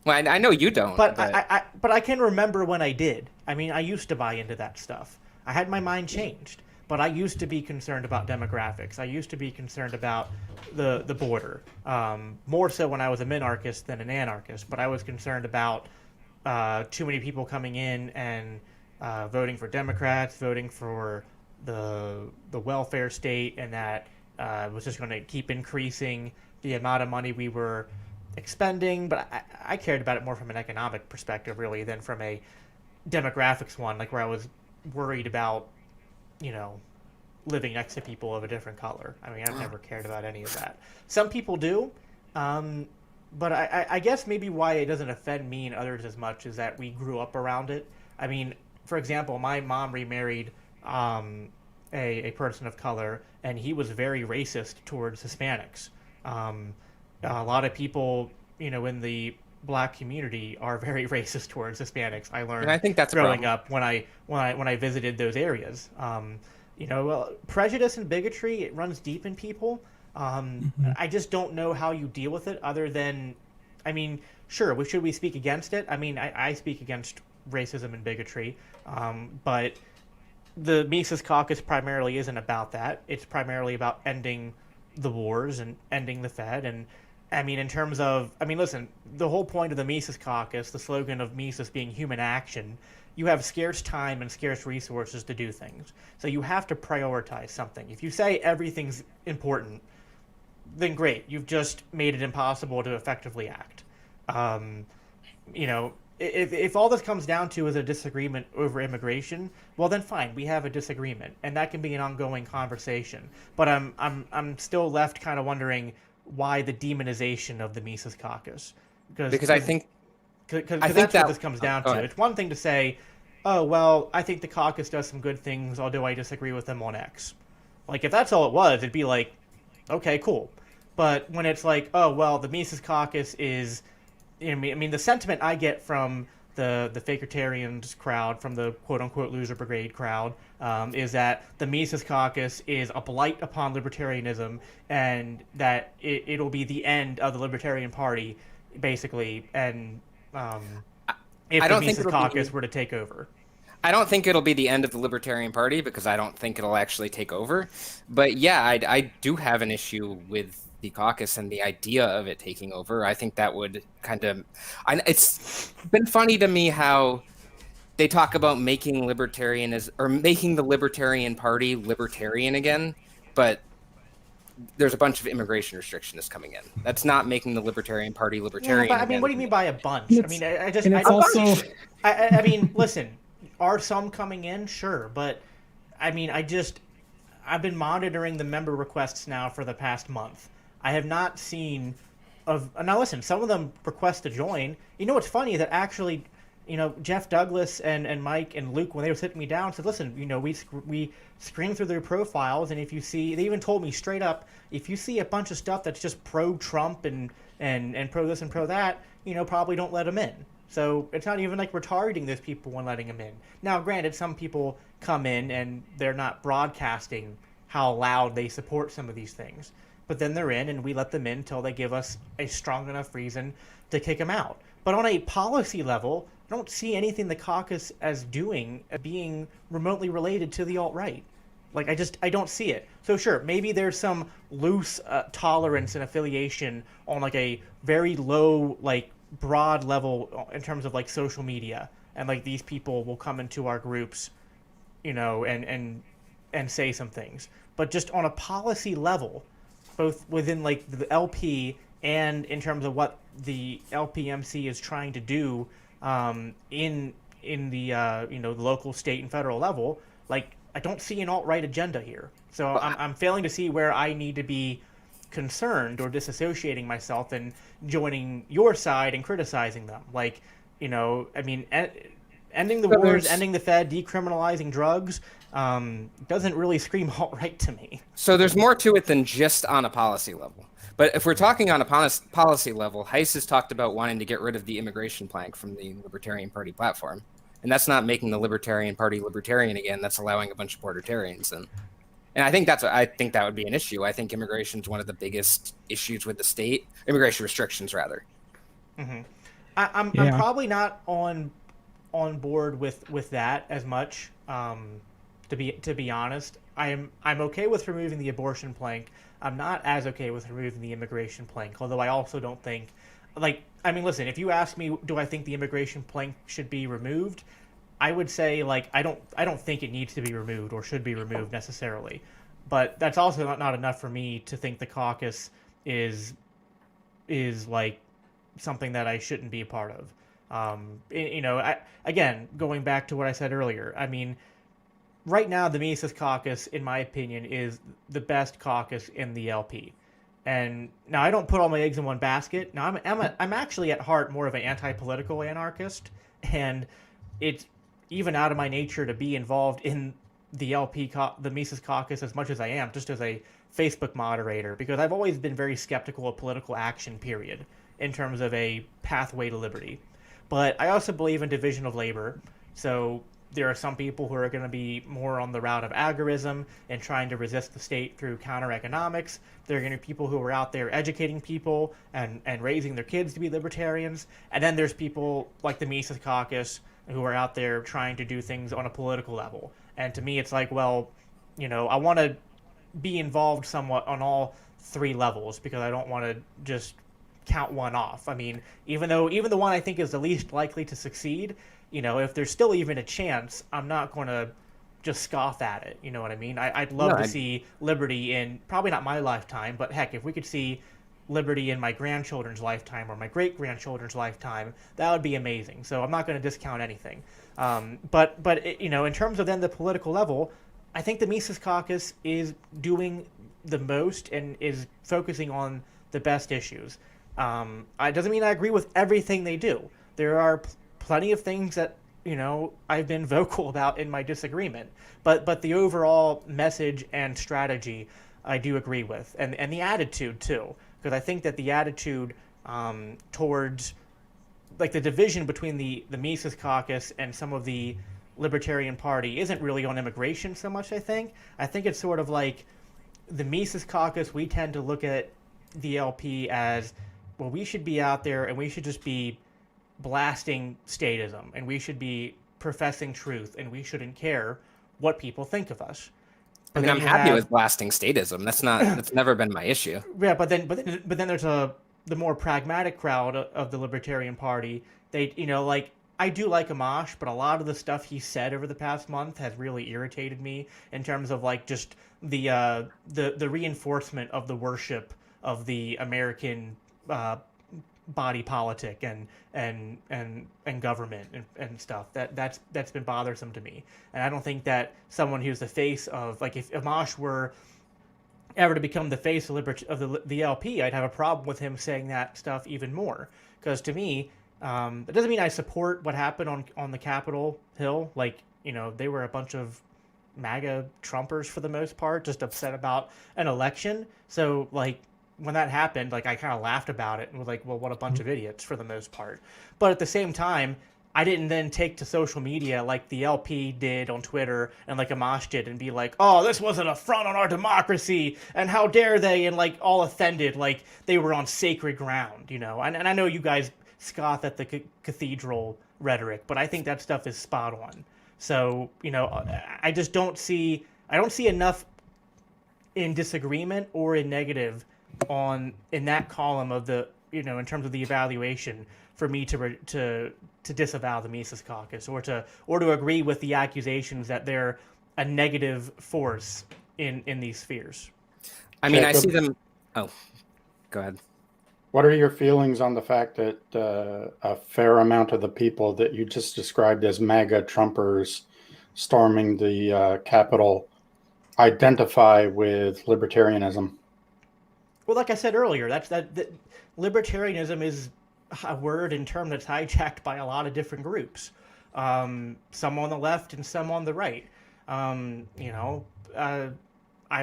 I know you don't. But I can remember when I did. I mean, I used to buy into that stuff. I had my mind changed. But I used to be concerned about demographics. I used to be concerned about the border. More so when I was a minarchist than an anarchist. But I was concerned about too many people coming in and voting for Democrats, voting for the welfare state, and that was just going to keep increasing the amount of money we were expending. But I cared about it more from an economic perspective, really, than from a demographics one, like where I was worried about living next to people of a different color. I mean, I've never cared about any of that. Some people do, but I guess maybe why it doesn't offend me and others as much is that we grew up around it. I mean, for example, my mom remarried a person of color, and he was very racist towards Hispanics. A lot of people, in the Black community are very racist towards Hispanics. I learned, and I think that's growing up when I visited those areas. Prejudice and bigotry, it runs deep in people. I just don't know how you deal with it other than, I mean, sure, should we speak against it? I mean, I speak against racism and bigotry, but the Mises Caucus primarily isn't about that. It's primarily about ending the wars and ending the Fed. And I mean, in terms of, listen, the whole point of the Mises Caucus, the slogan of Mises being human action, you have scarce time and scarce resources to do things. So you have to prioritize something. If you say everything's important, then great. You've just made it impossible to effectively act. If all this comes down to is a disagreement over immigration, well then fine, we have a disagreement, and that can be an ongoing conversation. But I'm still left kind of wondering why the demonization of the Mises Caucus? Because I think that's what this comes down to. It's one thing to say, oh, well, I think the caucus does some good things, although I disagree with them on X. Like, if that's all it was, it'd be like, okay, cool. But when it's like, oh, well, the Mises Caucus is, the sentiment I get from the Fakertarians crowd, from the quote-unquote loser brigade crowd, is that the Mises Caucus is a blight upon libertarianism, and that it'll be the end of the Libertarian Party, basically, and if the Mises Caucus were to take over. I don't think it'll be the end of the Libertarian Party, because I don't think it'll actually take over. But yeah, I do have an issue with the caucus and the idea of it taking over. I think that would kind of... It's been funny to me how they talk about making the Libertarian Party libertarian again, but there's a bunch of immigration restrictions coming in. That's not making the Libertarian Party libertarian. Yeah, but what do you mean by a bunch? I mean, listen, are some coming in? Sure, but I've been monitoring the member requests now for the past month. I have not seen now listen, some of them request to join. You know what's funny? That actually Jeff Douglas and Mike and Luke, when they were sitting me down, said, listen, we screened through their profiles, and if you see, they even told me straight up, if you see a bunch of stuff that's just pro-Trump and pro this and pro that, probably don't let them in. So it's not even like we're targeting those people when letting them in. Now, granted, some people come in and they're not broadcasting how loud they support some of these things. But then they're in, and we let them in until they give us a strong enough reason to kick them out. But on a policy level, I don't see anything the caucus as doing being remotely related to the alt-right. Like, I don't see it. So sure, maybe there's some loose tolerance and affiliation on like a very low, like broad level in terms of like social media, and like these people will come into our groups, and say some things. But just on a policy level, both within like the LP and in terms of what the LPMC is trying to do in the the local, state, and federal level, like I don't see an alt-right agenda here. So I'm failing to see where I need to be concerned or disassociating myself and joining your side and criticizing them. Like, ending the wars, ending the Fed, decriminalizing drugs doesn't really scream alt-right to me. So there's more to it than just on a policy level. But if we're talking on a policy level, Heiss has talked about wanting to get rid of the immigration plank from the Libertarian Party platform. And that's not making the Libertarian Party libertarian again. That's allowing a bunch of Portarians in. And I think that would be an issue. I think immigration is one of the biggest issues with the state. Immigration restrictions, rather. Mm-hmm. I'm probably not on board with that as much. To be honest, I'm okay with removing the abortion plank. I'm not as okay with removing the immigration plank. Although I also don't think, listen, if you ask me, do I think the immigration plank should be removed? I would say I don't think it needs to be removed or should be removed necessarily. But that's also not enough for me to think the caucus is like something that I shouldn't be a part of. Again, going back to what I said earlier, right now the Mises caucus, in my opinion, is the best caucus in the LP. And now I don't put all my eggs in one basket. Now I'm actually at heart more of an anti-political anarchist, and it's even out of my nature to be involved in the the Mises caucus as much as I am, just as a Facebook moderator, because I've always been very skeptical of political action, period, in terms of a pathway to liberty. But I also believe in division of labor. So there are some people who are going to be more on the route of agorism and trying to resist the state through counter-economics. There are going to be people who are out there educating people and raising their kids to be libertarians. And then there's people like the Mises caucus who are out there trying to do things on a political level. And to me, it's like, well, I want to be involved somewhat on all three levels, because I don't want to just count one off. Even the one I think is the least likely to succeed, if there's still even a chance, I'm not going to just scoff at it. You know what I mean? I'd love to see liberty in, probably not my lifetime, but heck, if we could see liberty in my grandchildren's lifetime or my great-grandchildren's lifetime, that would be amazing. So I'm not going to discount anything. But in terms of then the political level, I think the Mises caucus is doing the most and is focusing on the best issues. It doesn't mean I agree with everything they do. There are plenty of things that I've been vocal about in my disagreement, but the overall message and strategy I do agree with, and the attitude too, because I think that the attitude towards like the division between the Mises caucus and some of the Libertarian Party isn't really on immigration so much. I think it's sort of like the Mises caucus, we tend to look at the LP as, well, we should be out there and we should just be blasting statism, and we should be professing truth, and we shouldn't care what people think of us. I'm happy with blasting statism. That's never been my issue. Yeah, but then there's the more pragmatic crowd of the Libertarian Party. They, I do like Amash, but a lot of the stuff he said over the past month has really irritated me in terms of like just the reinforcement of the worship of the American body politic and government and stuff. That's been bothersome to me. And I don't think that someone who's the face of, like, if Amash were ever to become the face of the LP, I'd have a problem with him saying that stuff even more. Because to me, It doesn't mean I support what happened on the Capitol Hill. Like, they were a bunch of MAGA Trumpers for the most part, just upset about an election. So, like, when that happened, like, I kind of laughed about it and was like, well, what a bunch of idiots for the most part. But at the same time, I didn't then take to social media like the LP did on Twitter and like Amash did and be like, oh, this was an affront on our democracy and how dare they, and like all offended like they were on sacred ground, And I know you guys scoff at the cathedral rhetoric, but I think that stuff is spot on. So, I just don't see enough in disagreement or in negative in that column of the, in terms of the evaluation for me to disavow the Mises Caucus or to agree with the accusations that they're a negative force in these spheres. I mean, I see them. Oh, go ahead. What are your feelings on the fact that a fair amount of the people that you just described as MAGA Trumpers storming the Capitol identify with libertarianism? Well, like I said earlier, that libertarianism is a word and term that's hijacked by a lot of different groups, some on the left and some on the right. I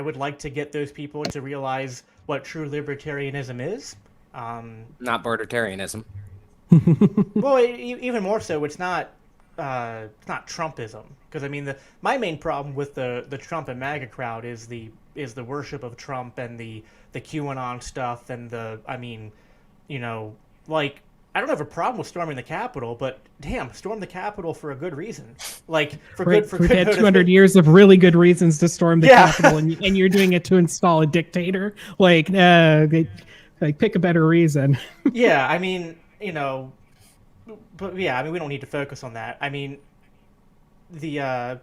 would like to get those people to realize what true libertarianism is. Not bordertarianism. Well, even more so, it's not Trumpism, because I mean my main problem with the Trump and MAGA crowd is the worship of Trump and the QAnon stuff and like, I don't have a problem with storming the Capitol, but damn, storm the Capitol for a good reason. Like, we had 200 years of really good reasons to storm the Capitol, and you're doing it to install a dictator. Like, pick a better reason. Yeah, I mean, but yeah, I mean, we don't need to focus on that. I mean, I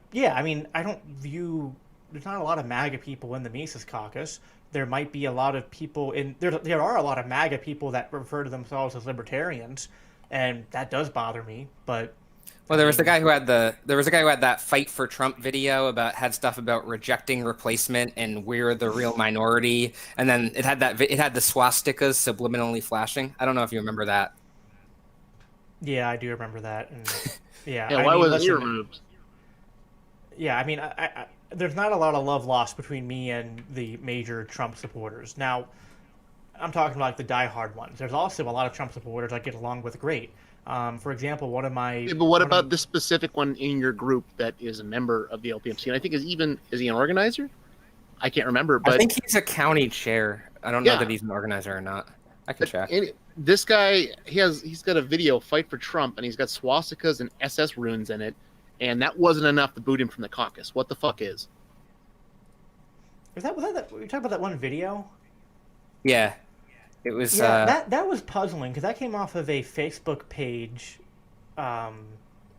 don't view, there's not a lot of MAGA people in the Mises Caucus. There might be a lot of people there are a lot of MAGA people that refer to themselves as libertarians, and that does bother me. But there was a guy who had that Fight for Trump video had stuff about rejecting replacement and we're the real minority, and then it had the swastikas subliminally flashing. I don't know if you remember that. Yeah, I do remember that. And why was it removed? Yeah, I mean, I there's not a lot of love lost between me and the major Trump supporters. Now, I'm talking about like the diehard ones. There's also a lot of Trump supporters I get along with great. For example, one of my... Yeah, but what about this specific one in your group that is a member of the LPMC? And I think is he an organizer? I can't remember, but... I think he's a county chair. I don't know that he's an organizer or not. I can check. This guy, he's got a video, Fight for Trump, and he's got swastikas and SS runes in it, and that wasn't enough to boot him from the caucus. What the fuck is? Was that you're talking about that one video? Yeah. It was... Yeah, that was puzzling, because that came off of a Facebook page.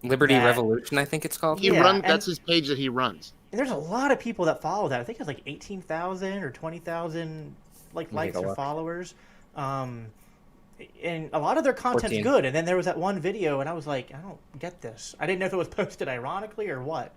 Liberty Revolution, I think it's called. That's his page that he runs. And there's a lot of people that follow that. I think it's like 18,000 or 20,000 likes or followers. And a lot of their content's good. And then there was that one video, and I was like, I don't get this. I didn't know if it was posted ironically or what.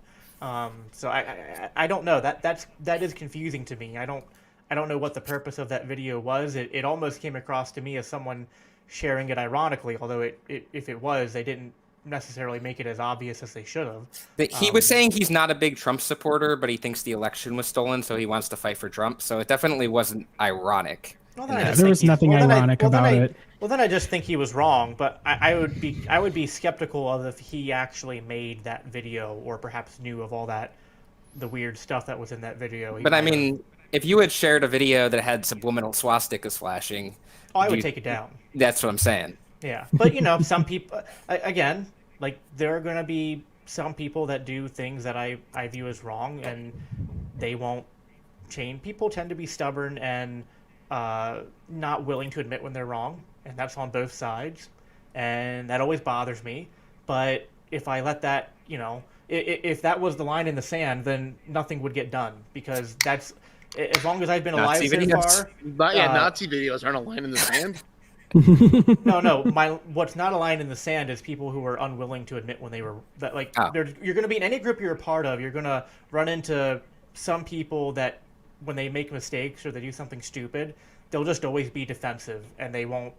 So I don't know. That is confusing to me. I don't know what the purpose of that video was. It almost came across to me as someone sharing it ironically, although if it was, they didn't necessarily make it as obvious as they should have. But he was saying he's not a big Trump supporter, but he thinks the election was stolen, so he wants to fight for Trump. So it definitely wasn't ironic. Well, there was nothing ironic about it. Well, then I just think he was wrong. But I would be skeptical of if he actually made that video or perhaps knew of all the weird stuff that was in that video. But I mean, if you had shared a video that had subliminal swastikas flashing, I would take it down. That's what I'm saying. Yeah, but some people, again, like there are going to be some people that do things that I view as wrong, and they won't change. People tend to be stubborn and not willing to admit when they're wrong, and that's on both sides, and that always bothers me. But if I let that, if that was the line in the sand, then nothing would get done, because that's as long as I've been alive so far. Nazi videos aren't a line in the sand. No. What's not a line in the sand is people who are unwilling to admit when they were you're going to be in any group you're a part of. You're going to run into some people that when they make mistakes or they do something stupid, they'll just always be defensive, and they won't.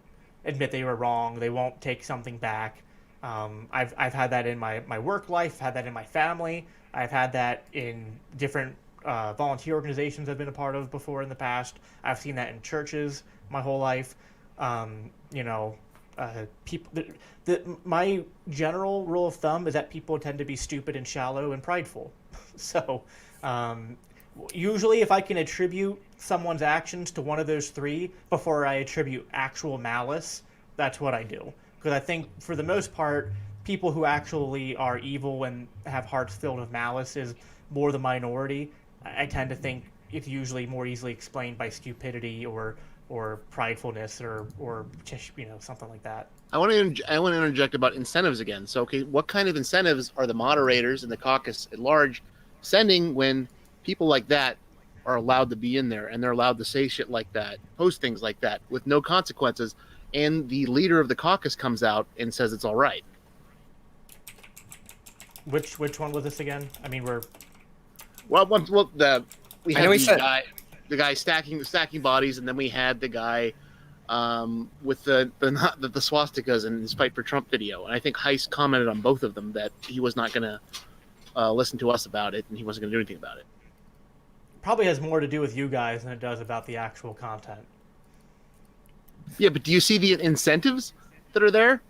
admit they were wrong. They won't take something back. I've had that in my work life, had that in my family. I've had that in different volunteer organizations I've been a part of before in the past. I've seen that in churches my whole life. People. My general rule of thumb is that people tend to be stupid and shallow and prideful. So, usually, if I can attribute someone's actions to one of those three before I attribute actual malice, that's what I do. Because I think, for the most part, people who actually are evil and have hearts filled with malice is more the minority. I tend to think it's usually more easily explained by stupidity or pridefulness or something like that. I want to interject about incentives again. So, okay, what kind of incentives are the moderators and the caucus at large sending when people like that are allowed to be in there and they're allowed to say shit like that, post things like that with no consequences, and the leader of the caucus comes out and says it's all right? Which one was this again? I mean, we had the guy stacking bodies, and then we had the guy with the swastikas in his Fight for Trump video. And I think Heist commented on both of them that he was not going to listen to us about it, and he wasn't going to do anything about it. Probably has more to do with you guys than it does about the actual content. Yeah, but do you see the incentives that are there?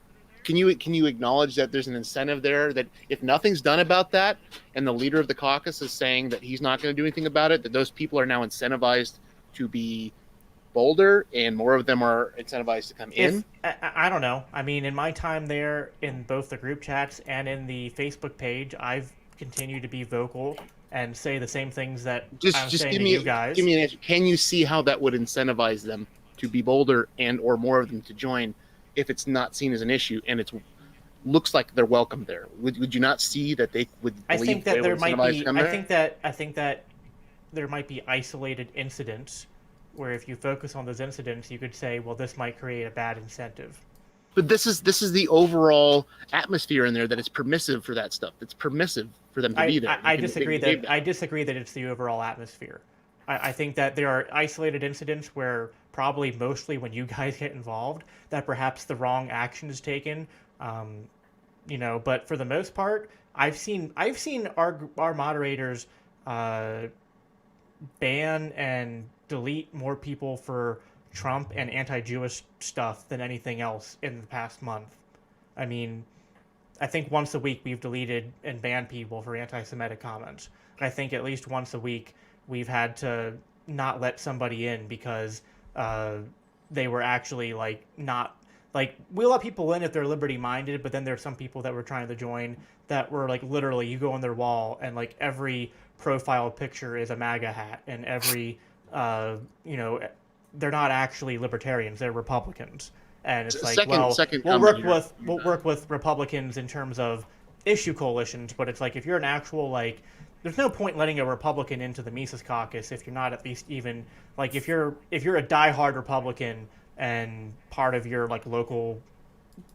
Can you acknowledge that there's an incentive there, that if nothing's done about that and the leader of the caucus is saying that he's not going to do anything about it, that those people are now incentivized to be bolder and more of them are incentivized to come in? I don't know. I mean, in my time there, in both the group chats and in the Facebook page, I've continued to be vocal and say the same things that I'm saying to you guys. Give me an answer. Can you see how that would incentivize them to be bolder and or more of them to join if it's not seen as an issue and it looks like they're welcome there? Would you not see that they would believe I think that there might be. I think that there might be isolated incidents where if you focus on those incidents, you could say, well, this might create a bad incentive. But this is the overall atmosphere in there that is permissive for that stuff. It's permissive for them to be there. I disagree that it's the overall atmosphere. I think that there are isolated incidents where probably mostly when you guys get involved that perhaps the wrong action is taken. But for the most part, I've seen our moderators ban and delete more people for Trump and anti-Jewish stuff than anything else in the past month. I mean, I think once a week we've deleted and banned people for anti-Semitic comments. I think at least once a week we've had to not let somebody in because they were actually we let people in if they're liberty-minded, but then there's some people that were trying to join that were literally you go on their wall and every profile picture is a MAGA hat and every they're not actually libertarians, they're Republicans. And it's we'll work with Republicans in terms of issue coalitions, but it's if you're an actual there's no point letting a Republican into the Mises caucus if you're not at least even if you're a diehard Republican and part of your local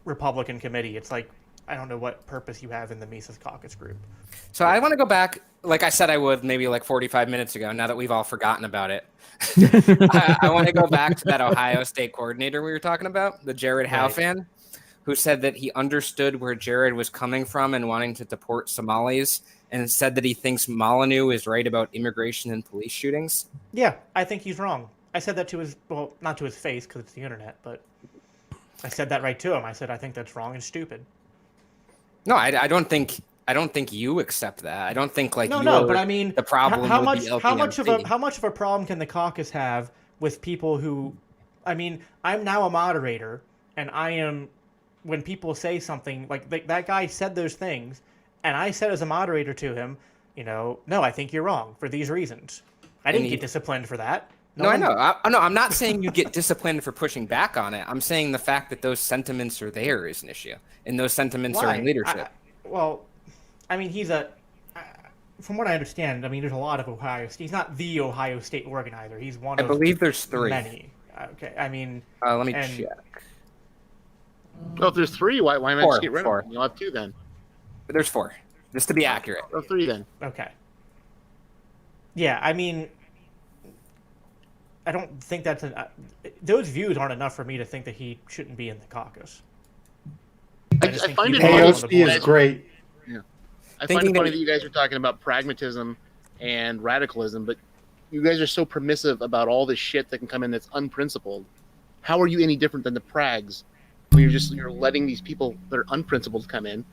Republican committee, it's I don't know what purpose you have in the Mises caucus group. So I want to go back, like I said I would maybe 45 minutes ago, now that we've all forgotten about it. I want to go back to that Ohio State coordinator we were talking about, the Jared Howe fan, who said that he understood where Jared was coming from and wanting to deport Somalis, and said that he thinks Molyneux is right about immigration and police shootings. Yeah, I think he's wrong. I said that to his, not to his face because it's the internet, but I said that right to him. I said, I think that's wrong and stupid. No, I don't think you accept that. I don't think no, but I mean, the problem. How much of a problem can the caucus have with people who? I mean, I'm now a moderator, and I am when people say something that guy said those things, and I said as a moderator to him, no, I think you're wrong for these reasons. I didn't get disciplined for that. I know. I'm not saying you get disciplined for pushing back on it. I'm saying the fact that those sentiments are there is an issue, and those sentiments are in leadership. I mean, from what I understand, I mean, there's a lot of Ohio State. He's not the Ohio State organizer. He's one of, I believe there's 3. Many. Okay, I mean... let me check. Well, if there's 3, why not just get rid of them? You'll have 2 then. But there's 4, just to be accurate. Or 3 then. Okay. Yeah, I mean... I don't think that's those views aren't enough for me to think that he shouldn't be in the caucus. I find it AOC is great. Yeah. I find it funny that you guys are talking about pragmatism and radicalism, but you guys are so permissive about all this shit that can come in that's unprincipled. How are you any different than the prags? When you're letting these people that are unprincipled come in,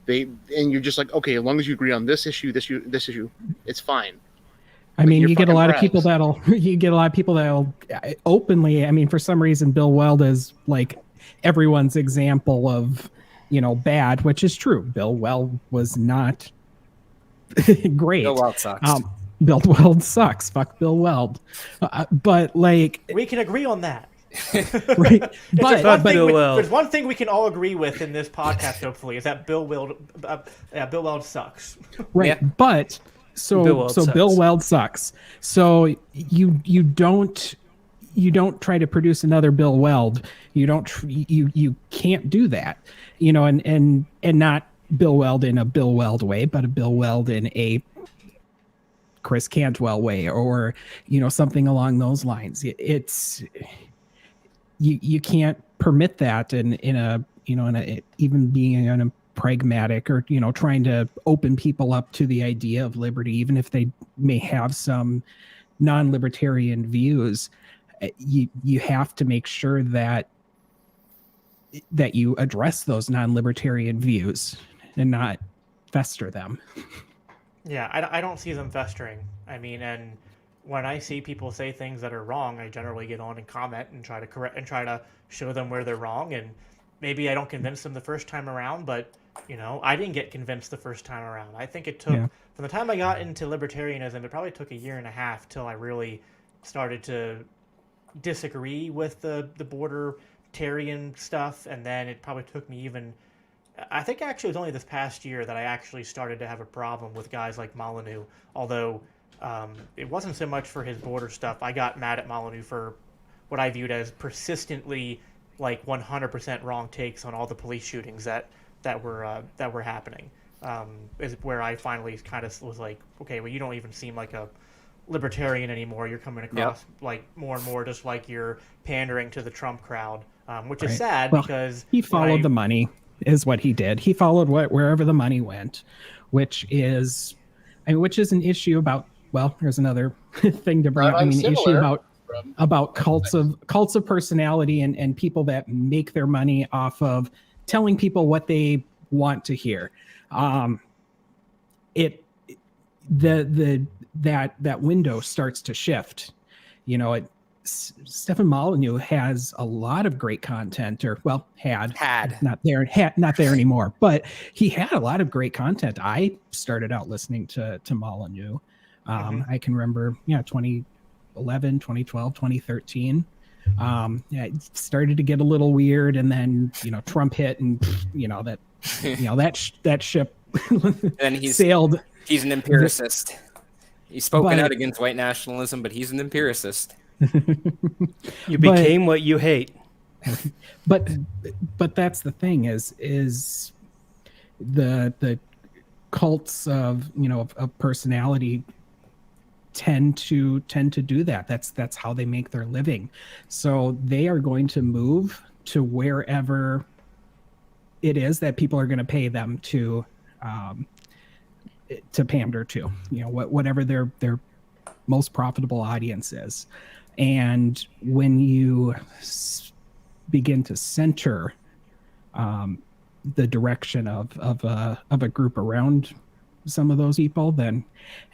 and you're just like, okay, as long as you agree on this issue, it's fine. I mean, you get a lot of people that'll openly. I mean, for some reason, Bill Weld is like everyone's example of, bad, which is true. Bill Weld was not great. Bill Weld sucks. Bill Weld sucks. Fuck Bill Weld. But like, we can agree on that. Right. There's one thing we can all agree with in this podcast, hopefully, is that Bill Weld sucks. Right. Yeah. But Bill Weld sucks. So you don't try to produce another Bill Weld. You can't do that. And not Bill Weld in a Bill Weld way, but a Bill Weld in a Chris Cantwell way, or something along those lines. It's you can't permit that in a even being in a pragmatic or trying to open people up to the idea of liberty, even if they may have some non-libertarian views. You have to make sure that you address those non-libertarian views and not fester them. Yeah, I don't see them festering. I mean, and when I see people say things that are wrong, I generally get on and comment and try to correct and try to show them where they're wrong. And maybe I don't convince them the first time around, but I didn't get convinced the first time around. I think it took from the time I got into libertarianism, it probably took a year and a half till I really started to disagree with the bordertarian stuff, and then it probably took me I think actually it was only this past year that I actually started to have a problem with guys like Molyneux, although it wasn't so much for his border stuff. I got mad at Molyneux for what I viewed as persistently 100% wrong takes on all the police shootings that were happening. Is where I finally kind of was like, okay, well, you don't even seem like a libertarian anymore. You're coming across more and more just like you're pandering to the Trump crowd, which is sad because he followed the money is what he did. He followed wherever the money went, which is an issue about. Well, there's another thing to bring up. I mean, issue about cults of personality and people that make their money off of telling people what they want to hear. That window starts to shift. Stephen Molyneux has a lot of great content, had not there anymore, but he had a lot of great content. I started out listening to Molyneux. I can remember, 2011, 2012, 2013. It started to get a little weird, and then Trump hit, and that ship and sailed. He's an empiricist. He's spoken out against white nationalism, but he's an empiricist. You became what you hate. But that's the thing is the cults of of personality tend to do that. That's how they make their living. So they are going to move to wherever it is that people are going to pay them to pander to, whatever their most profitable audience is. And when you begin to center the direction of a group around some of those people, then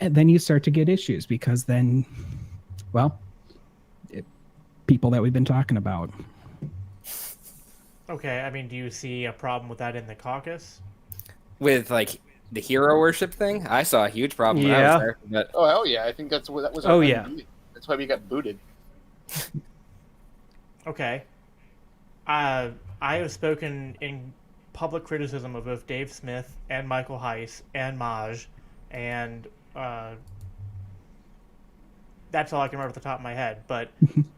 you start to get issues, because then, people that we've been talking about. Okay, I mean, do you see a problem with that in the caucus? With the hero worship thing, I saw a huge problem. When I was there, but... Oh hell yeah! I think that was. Oh yeah. That's why we got booted. Okay. I have spoken in public criticism of both Dave Smith and Michael Heiss and Maj, and that's all I can remember off the top of my head. But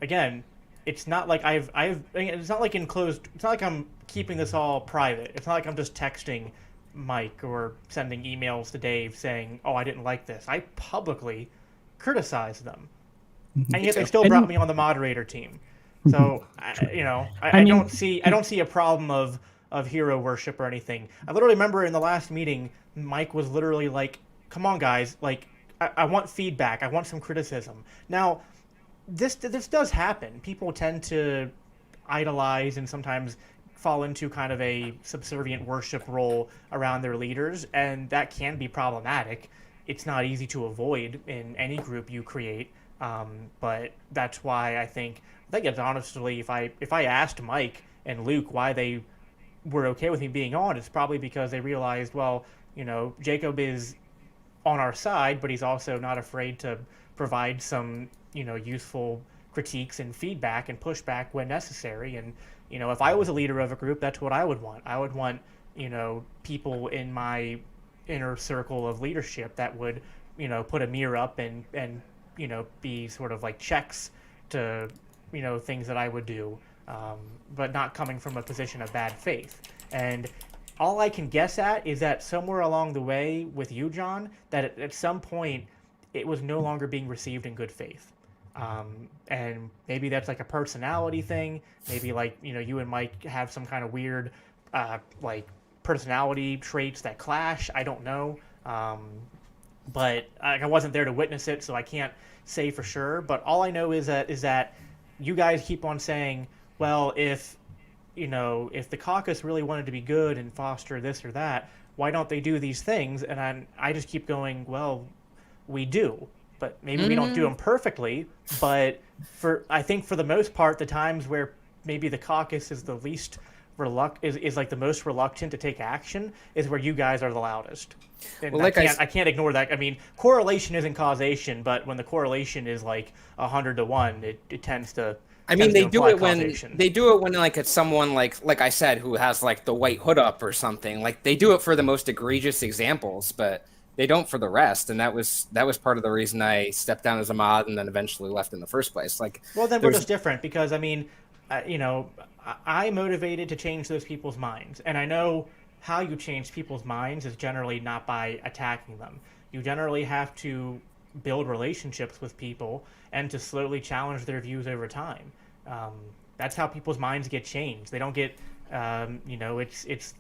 again, it's not like it's not like enclosed. It's not like I'm keeping this all private. It's not like I'm just texting Mike or sending emails to Dave saying, "Oh, I didn't like this." I publicly criticize them. and yet they still brought me on the moderator team. So I don't see a problem of hero worship or anything. I literally remember in the last meeting, Mike was literally like, "Come on, guys! Like, I want feedback. I want some criticism." Now, this does happen. People tend to idolize and sometimes fall into kind of a subservient worship role around their leaders, and that can be problematic. It's not easy to avoid in any group you create, but that's why I think it's honestly, if I asked Mike and Luke why they were okay with me being on, it's probably because they realized, well, Jacob is on our side, but he's also not afraid to provide some useful critiques and feedback and pushback when necessary. And if I was a leader of a group, that's what I would want. I would want people in my inner circle of leadership that would put a mirror up and be sort of like checks to things that I would do, but not coming from a position of bad faith. And all I can guess at is that somewhere along the way with you, John, that at some point it was no longer being received in good faith. And maybe that's like a personality thing. Maybe like, you and Mike have some kind of weird, like personality traits that clash. I don't know. But I wasn't there to witness it, so I can't say for sure. But all I know is that you guys keep on saying, well, if the caucus really wanted to be good and foster this or that, why don't they do these things? And I just keep going, well, we do. But maybe we don't do them perfectly. But I think for the most part, the times where maybe the caucus is the least is like the most reluctant to take action is where you guys are the loudest. And well, I can't ignore that. I mean, correlation isn't causation, but when the correlation is like 100 to 1, it tends to. I mean, they do it when like it's someone like I said who has like the white hood up or something. Like they do it for the most egregious examples, but they don't for the rest. And that was part of the reason I stepped down as a mod and then eventually left in the first place. Like, well, then we're just different because I mean, I'm motivated to change those people's minds, and I know how you change people's minds is generally not by attacking them. You generally have to build relationships with people and to slowly challenge their views over time. That's how people's minds get changed. They don't get, it's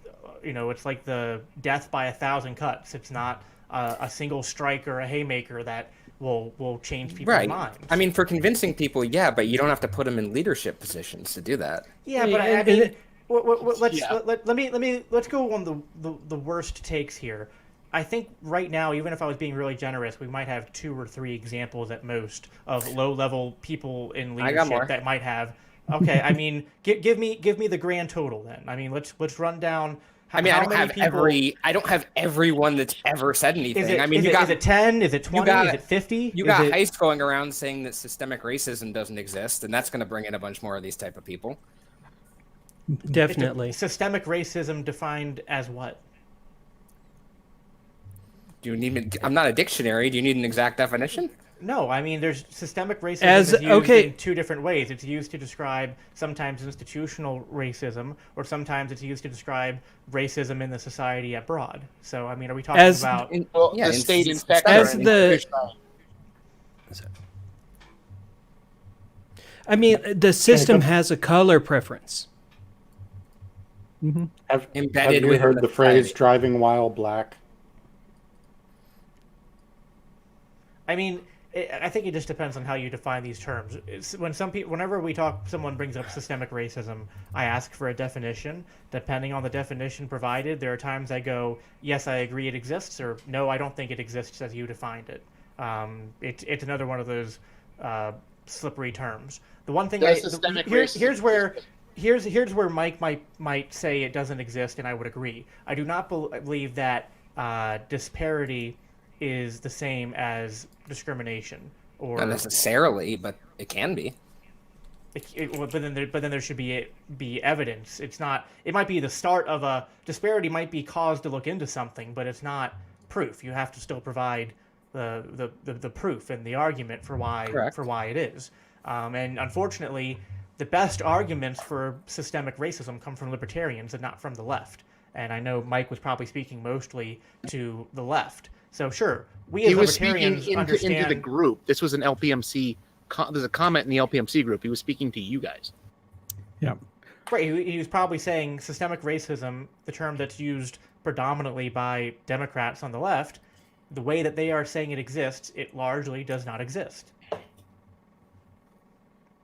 like the death by 1,000 cuts. It's not a single strike or a haymaker that will change people's minds. I mean, for convincing people, yeah, but you don't have to put them in leadership positions to do that. Yeah, but I mean, let's go on the worst takes here. I think right now, even if I was being really generous, we might have 2 or 3 examples at most of low-level people in leadership that might have. Okay, I mean, give me the grand total then. I mean, let's run down. I don't have everyone that's ever said anything. Is it 10? Is it 20? Is it 50? You got Heist going around saying that systemic racism doesn't exist, and that's going to bring in a bunch more of these type of people. Definitely. Systemic racism defined as what? Do you need? I'm not a dictionary. Do you need an exact definition? No, I mean, there's systemic racism is used in 2 different ways. It's used to describe sometimes institutional racism, or sometimes it's used to describe racism in the society abroad. So, I mean, are we talking about the state inspector? I mean, the system has a color preference. Mm-hmm. Have you heard the phrase "driving while black"? I mean, I think it just depends on how you define these terms. Whenever someone brings up systemic racism, I ask for a definition. Depending on the definition provided, there are times I go, yes, I agree it exists, or no, I don't think it exists as you defined it. It's another one of those slippery terms. The one thing here's where Mike might say it doesn't exist, and I would agree. I do not believe that disparity is the same as discrimination, or not necessarily, but it can be. But then there should be evidence. It's not. It might be the start of a disparity. Might be cause to look into something, but it's not proof. You have to still provide the proof and the argument for why it is. And unfortunately, the best arguments for systemic racism come from libertarians and not from the left. And I know Mike was probably speaking mostly to the left. So sure, we as libertarians understand. Into the group. This was an LPMC there's a comment in the LPMC group. He was speaking to you guys. Yeah. Right, he was probably saying systemic racism, the term that's used predominantly by Democrats on the left, the way that they are saying it exists, it largely does not exist.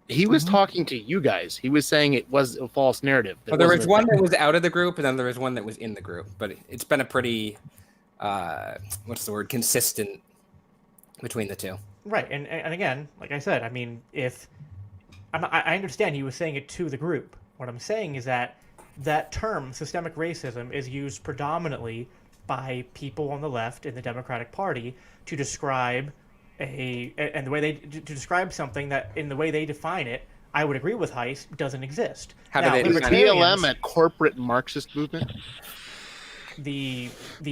He was talking to you guys. He was saying it was a false narrative. Well, there was one that was out of the group, and then there was one that was in the group. But it's been a pretty, consistent between the two. Right, and again, like I said, I mean, I understand he was saying it to the group. What I'm saying is that term, systemic racism, is used predominantly by people on the left in the Democratic Party to describe and the way to describe something that, in the way they define it, I would agree with Heiss, doesn't exist. How do they is BLM a corporate Marxist movement? The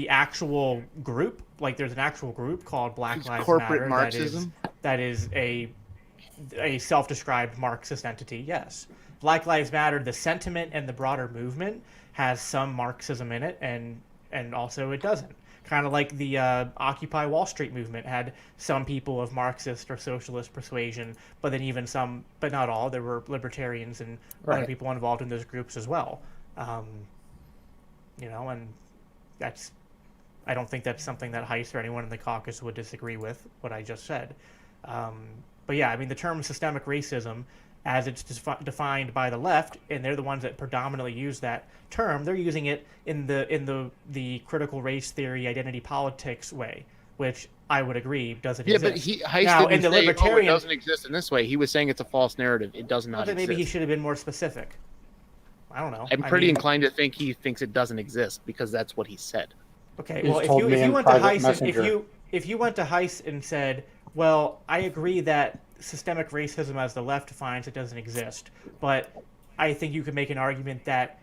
actual group, like there's an actual group called Black Lives corporate Matter Marxism? that is a self-described Marxist entity. Yes, Black Lives Matter, the sentiment and the broader movement has some Marxism in it, and also it doesn't. Kind of like the Occupy Wall Street movement had some people of Marxist or socialist persuasion, but then even some, but not all, there were libertarians and other people involved in those groups as well. And I don't think that's something that Heiss or anyone in the caucus would disagree with, what I just said. But yeah, I mean, the term systemic racism, as it's defined by the left, and they're the ones that predominantly use that term, they're using it in the critical race theory, identity politics way, which I would agree doesn't exist. Yeah, but Heiss didn't say, it doesn't exist in this way. He was saying it's a false narrative. It does not exist. Maybe he should have been more specific. I don't know. I'm pretty inclined to think he thinks it doesn't exist because that's what he said. Okay, well, if you went to Heiss, if you went to Heiss and said, well, I agree that systemic racism as the left defines it doesn't exist, but I think you could make an argument that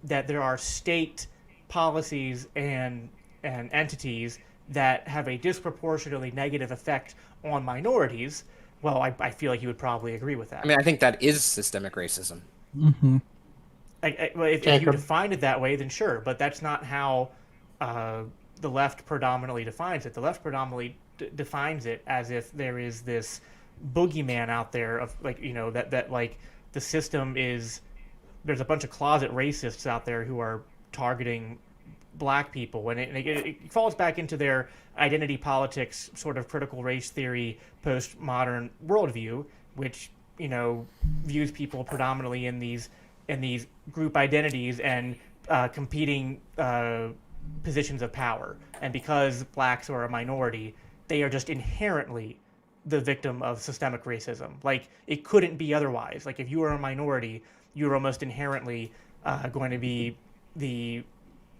there are state policies and entities that have a disproportionately negative effect on minorities. Well, I feel like you would probably agree with that. I mean, I think that is systemic racism. Mm-hmm. If you define it that way, then sure, but that's not how the left predominantly defines it. The left predominantly defines it as if there is this boogeyman out there of that like the system is, there's a bunch of closet racists out there who are targeting black people, and it falls back into their identity politics sort of critical race theory postmodern worldview, which views people predominantly in these group identities and competing positions of power, and because blacks are a minority, they are just inherently the victim of systemic racism. Like, it couldn't be otherwise. Like, if you are a minority, you're almost inherently going to be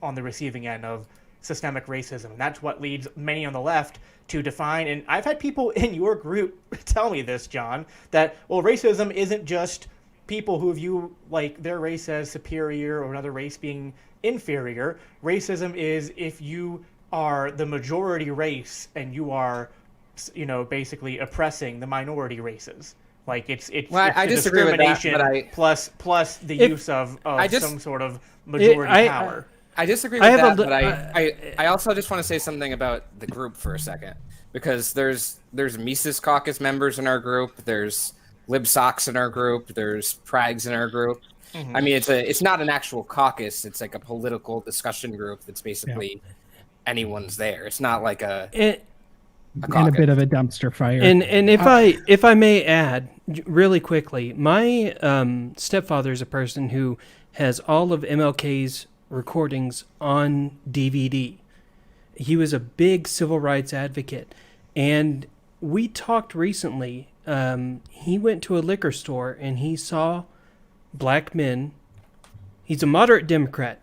on the receiving end of systemic racism. And that's what leads many on the left to define, and I've had people in your group tell me this, John, that, well, racism isn't just people who view like their race as superior or another race being inferior. Racism is if you are the majority race and you are basically oppressing the minority races. Like it's I disagree with that, but plus the use of some sort of majority power. I disagree with that, but I also just want to say something about the group for a second, because there's Mises Caucus members in our group, there's LibSocs in our group, there's Prags in our group. Mm-hmm. I mean, it's not an actual caucus, it's like a political discussion group that's basically anyone's there. It's not like a caucus. And a bit of a dumpster fire. And if I may add really quickly, my stepfather is a person who has all of MLK's recordings on DVD. He was a big civil rights advocate, and we talked recently. He went to a liquor store and he saw black men. He's a moderate Democrat.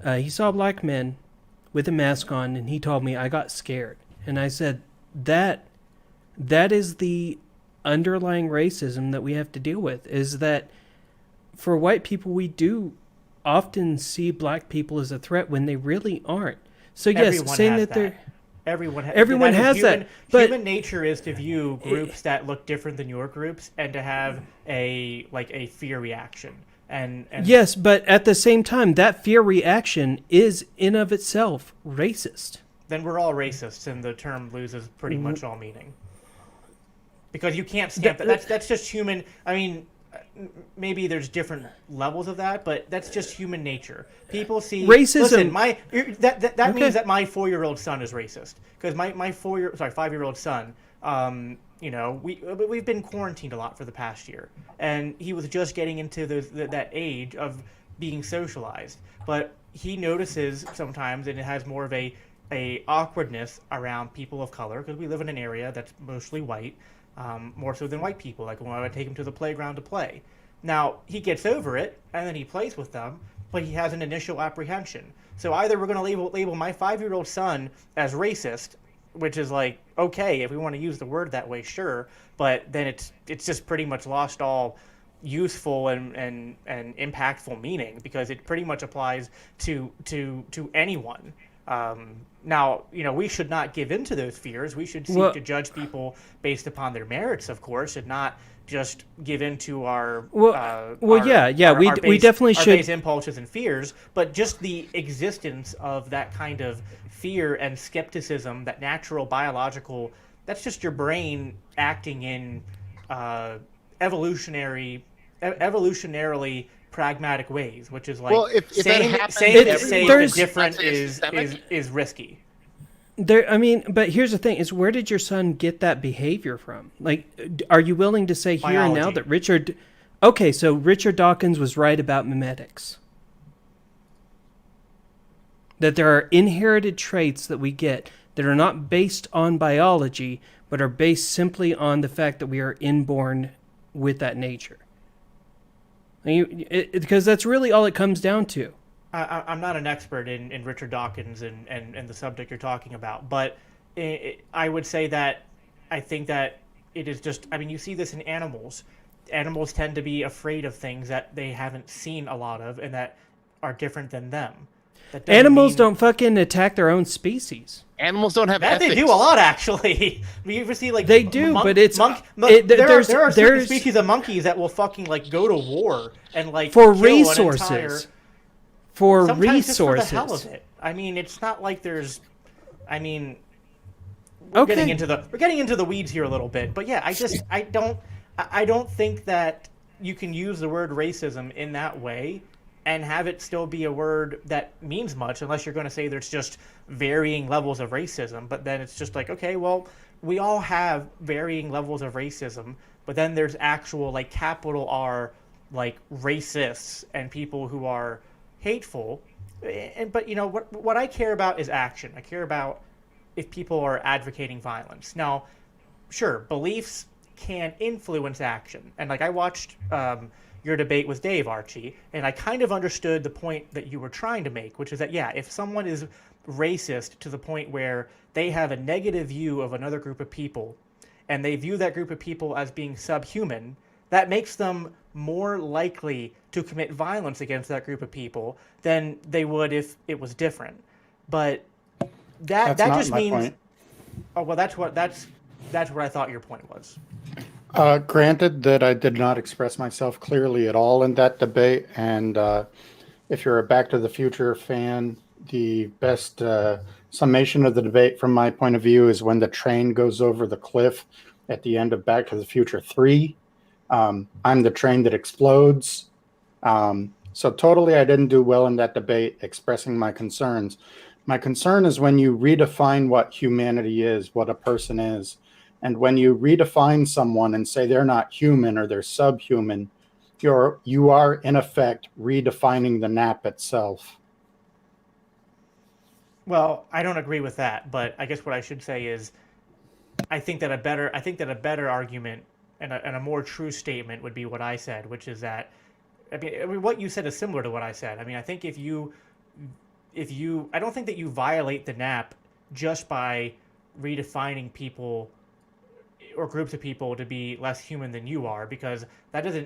He saw black men with a mask on, and he told me, I got scared. And I said, that is the underlying racism that we have to deal with, is that for white people, we do often see black people as a threat when they really aren't. So yes, saying that they're... Everyone has that. But human nature is to view groups that look different than your groups and to have a fear reaction. And yes, but at the same time, that fear reaction is in of itself racist. Then we're all racists, and the term loses pretty much all meaning. because you can't stamp that. That's just human. I mean, maybe there's different levels of that, but that's just human nature. People see racism. Listen, that means that my 4-year-old son is racist because my 5-year-old son. You know, we've been quarantined a lot for the past year, and he was just getting into that age of being socialized. But he notices sometimes, and it has more of a awkwardness around people of color because we live in an area that's mostly white, more so than white people. Like when I would take him to the playground to play. Now he gets over it, and then he plays with them, but he has an initial apprehension. So either we're going to label my 5-year-old son as racist, which is like, okay, if we want to use the word that way, sure, but then it's just pretty much lost all useful and impactful meaning because it pretty much applies to anyone. Now, you know, we should not give in to those fears. We should seek to judge people based upon their merits, of course, and not just give in to our we definitely should base impulses and fears, but just the existence of that kind of fear and skepticism, that natural biological, that's just your brain acting in evolutionarily pragmatic ways, which is like, well, if saying that happens, the different is risky. I mean, but here's the thing: is where did your son get that behavior from? Like, are you willing to say here and now that Richard? Okay, so Richard Dawkins was right about mimetics. That there are inherited traits that we get that are not based on biology, but are based simply on the fact that we are inborn with that nature. Because that's really all it comes down to. I'm not an expert in Richard Dawkins and the subject you're talking about, but I would say that I think that it is just, I mean, you see this in animals. Animals tend to be afraid of things that they haven't seen a lot of and that are different than them. Animals don't fucking attack their own species. Animals don't have ethics. They do a lot, actually. You ever see like they do, but it's there are certain species of monkeys that will fucking like go to war and like for resources. For resources. Just for the hell of it. I mean, it's not like there's. I mean, we're getting into the weeds here a little bit, but yeah, I don't think that you can use the word racism in that way and have it still be a word that means much, unless you're going to say there's just varying levels of racism. But then it's just like, okay, well, we all have varying levels of racism, but then there's actual like capital R like racists and people who are hateful. But you know what I care about is action. I care about if people are advocating violence. Now, sure, beliefs can influence action, and like I watched your debate with Dave, Archie, and I kind of understood the point that you were trying to make, which is that, yeah, if someone is racist to the point where they have a negative view of another group of people, and they view that group of people as being subhuman, that makes them more likely to commit violence against that group of people than they would if it was different. But that just means point. Oh well, that's what I thought your point was. Granted that I did not express myself clearly at all in that debate, and if you're a Back to the Future fan, the best summation of the debate from my point of view is when the train goes over the cliff at the end of Back to the Future 3. I'm the train that explodes. So totally I didn't do well in that debate expressing my concerns. My concern is when you redefine what humanity is, what a person is. And when you redefine someone and say they're not human or they're subhuman, you are in effect redefining the nap itself. Well, I don't agree with that, but I guess what I should say is I think that a better argument and a more true statement would be what I said, which is that I mean what you said is similar to what I said. I mean, I think if you I don't think that you violate the nap just by redefining people or groups of people to be less human than you are, because that's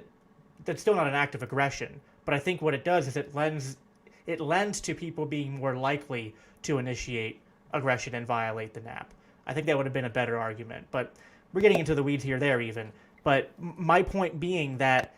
still not an act of aggression. But I think what it does is it lends to people being more likely to initiate aggression and violate the nap. I think that would have been a better argument, but we're getting into the weeds here there even. But my point being that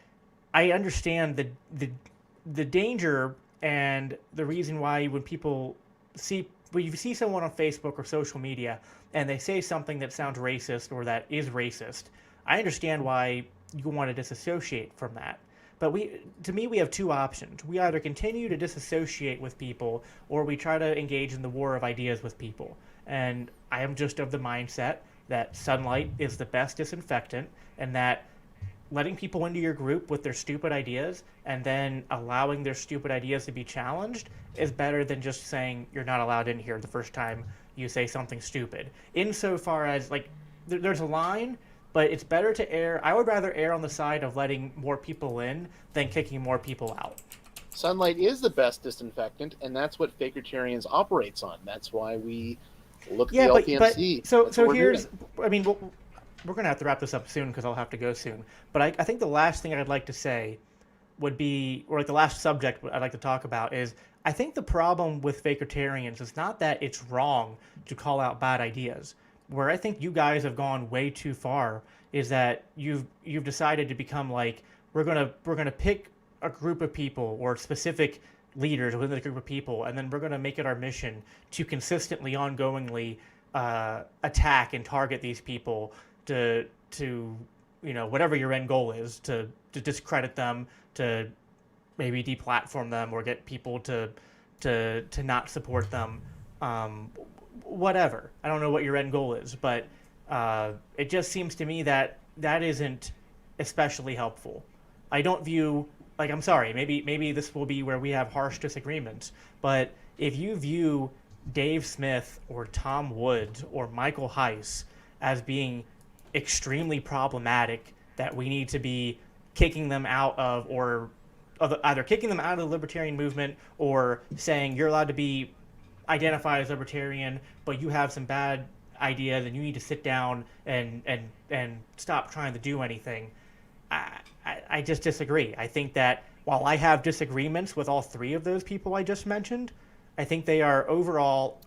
I understand the danger and the reason why when you see someone on Facebook or social media and they say something that sounds racist or that is racist, I understand why you want to disassociate from that. But to me, we have two options. We either continue to disassociate with people, or we try to engage in the war of ideas with people. And I am just of the mindset that sunlight is the best disinfectant, and that letting people into your group with their stupid ideas and then allowing their stupid ideas to be challenged is better than just saying you're not allowed in here the first time you say something stupid. Insofar as, like, there's a line, but it's better to err. I would rather err on the side of letting more people in than kicking more people out. Sunlight is the best disinfectant, and that's what Fakertarians operates on. That's why we look at the LTMC. So here's, I mean, we're going to have to wrap this up soon because I'll have to go soon. But I think the last thing I'd like to say would be, or like the last subject I'd like to talk about is, I think the problem with Fakertarians is not that it's wrong to call out bad ideas. Where I think you guys have gone way too far is that you've decided to become like, we're gonna pick a group of people or specific leaders within the group of people, and then we're gonna make it our mission to consistently, ongoingly attack and target these people to whatever your end goal is, to discredit them, to maybe deplatform them, or get people to not support them. Whatever. I don't know what your end goal is, but it just seems to me that isn't especially helpful. I don't view, like, I'm sorry, maybe this will be where we have harsh disagreements, but if you view Dave Smith or Tom Woods or Michael Heiss as being extremely problematic, that we need to be kicking them out of, or either kicking them out of the libertarian movement, or saying you're allowed to be identified as libertarian, but you have some bad ideas and you need to sit down and stop trying to do anything, I just disagree. I think that while I have disagreements with all three of those people I just mentioned, I think they are overall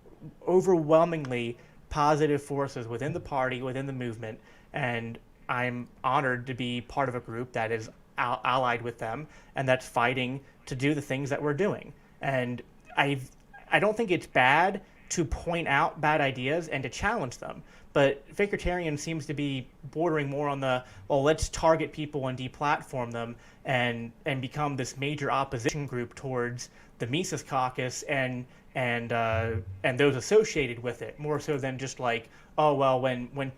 overwhelmingly positive forces within the party, within the movement, and I'm honored to be part of a group that is allied with them and that's fighting to do the things that we're doing. And I don't think it's bad to point out bad ideas and to challenge them. But Fakertarian seems to be bordering more on the, well, let's target people and deplatform them and become this major opposition group towards the Mises Caucus and those associated with it, more so than just like, oh, well, when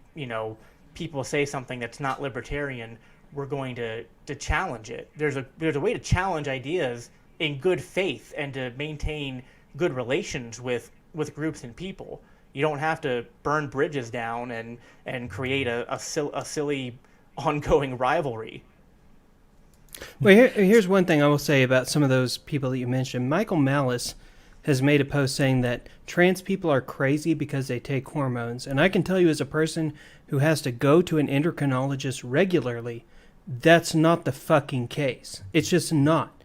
people say something that's not libertarian, we're going to challenge it. There's a way to challenge ideas in good faith and to maintain good relations with groups and people. You don't have to burn bridges down and create a silly ongoing rivalry. Well, here's one thing I will say about some of those people that you mentioned. Michael Malice has made a post saying that trans people are crazy because they take hormones. And I can tell you, as a person who has to go to an endocrinologist regularly, that's not the fucking case. It's just not.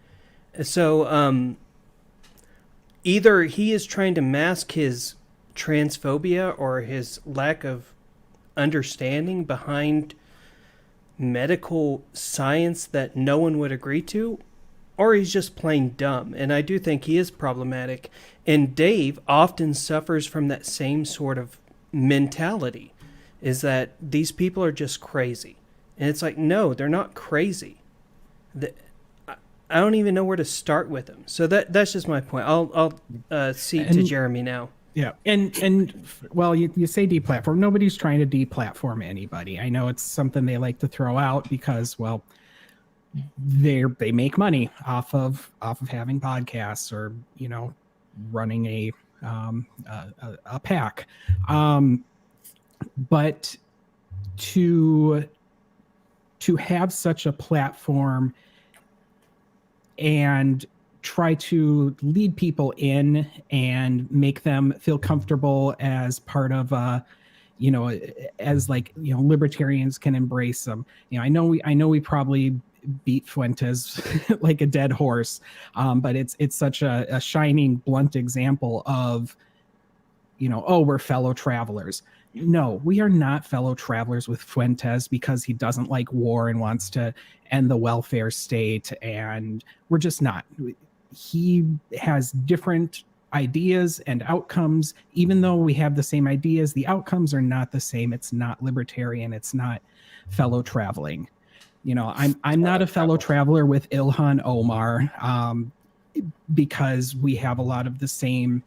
So either he is trying to mask his transphobia or his lack of understanding behind medical science that no one would agree to, or he's just plain dumb. And I do think he is problematic. And Dave often suffers from that same sort of mentality, is that these people are just crazy. And it's like, no, they're not crazy. I don't even know where to start with them. So that's just my point. I'll cede to Jeremy now. Yeah, and well, you say deplatform. Nobody's trying to deplatform anybody. I know it's something they like to throw out because, well, they make money off of having podcasts or running a pack. But to have such a platform and try to lead people in and make them feel comfortable as part of libertarians can embrace them. I know we probably beat Fuentes like a dead horse, but it's such a shining, blunt example of we're fellow travelers. No, we are not fellow travelers with Fuentes because he doesn't like war and wants to end the welfare state, and we're just not. He has different ideas and outcomes, even though we have the same ideas, the outcomes are not the same. It's not libertarian. It's not fellow traveling. You know, I'm not a fellow traveler with Ilhan Omar, because we have a lot of the same,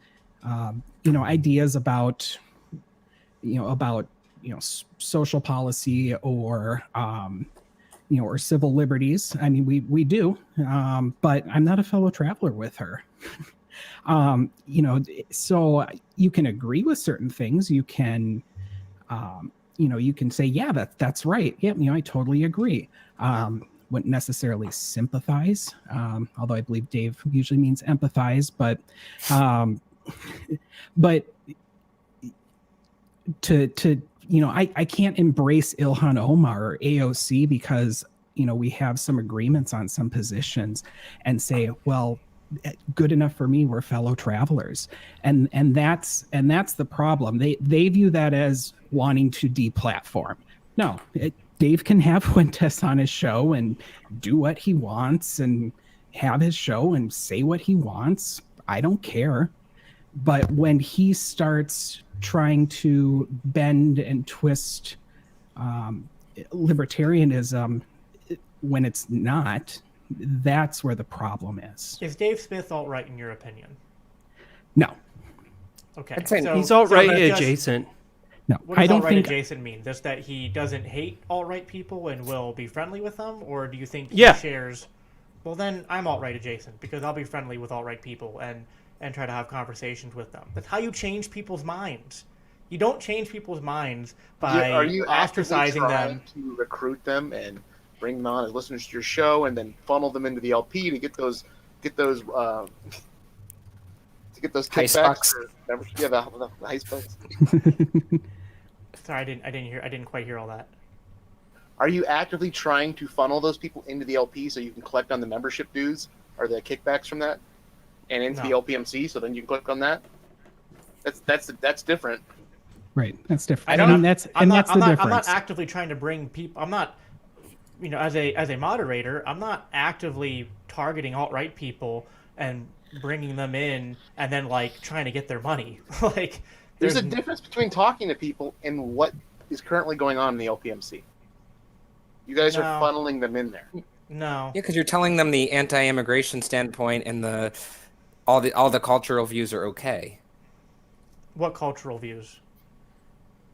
ideas about, social policy or, or civil liberties. I mean, we do, but I'm not a fellow traveler with her. So you can agree with certain things. You can, you can say, yeah, that's right. Yeah, I totally agree. Wouldn't necessarily sympathize, although I believe Dave usually means empathize, but I can't embrace Ilhan Omar or AOC because, we have some agreements on some positions and say, well, good enough for me, we're fellow travelers. And that's the problem. They view that as wanting to deplatform. No, Dave can have Fuentes on his show and do what he wants and have his show and say what he wants. I don't care. But when he starts trying to bend and twist libertarianism when it's not, that's where the problem is. Is Dave Smith alt-right in your opinion? No. Okay. So, he's alt-right adjacent. No, what does I don't alt-right think adjacent mean? Just that he doesn't hate alt-right people and will be friendly with them? Or do you think he shares... Well, then I'm alt-right adjacent because I'll be friendly with alt-right people and try to have conversations with them. That's how you change people's minds. You don't change people's minds by Are you ostracizing them. To recruit them and bring them on as listeners to your show and then funnel them into the LP to get those kickbacks? Yeah, the heist bucks. Sorry, I didn't quite hear all that. Are you actively trying to funnel those people into the LP so you can collect on the membership dues or the kickbacks from that, and into the LPMC so then you can click on that? That's different. Right, that's different. I'm that's the difference. I'm not actively trying to bring people. I'm not, as a moderator, I'm not actively targeting alt-right people and bringing them in and then trying to get their money. There's a difference between talking to people and what is currently going on in the LPMC. You guys are funneling them in there. No. Yeah, because you're telling them the anti-immigration standpoint and all the cultural views are okay. What cultural views?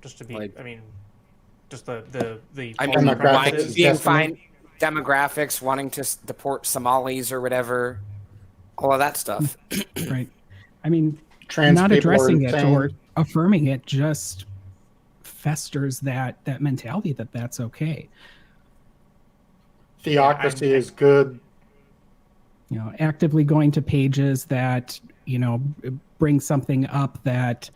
Just to be, just the being fine, demographics, wanting to deport Somalis or whatever, all of that stuff. Right. Not addressing it or affirming it just festers that mentality that's okay. Theocracy is good. Actively going to pages that, bring something up that,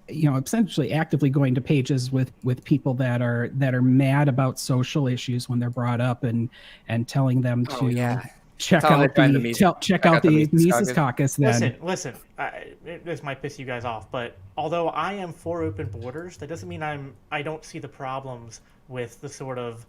essentially actively going to pages with people that are mad about social issues when they're brought up and telling them to check out the Mises Caucus. Then listen. This might piss you guys off, but although I am for open borders, that doesn't mean I don't see the problems with the sort of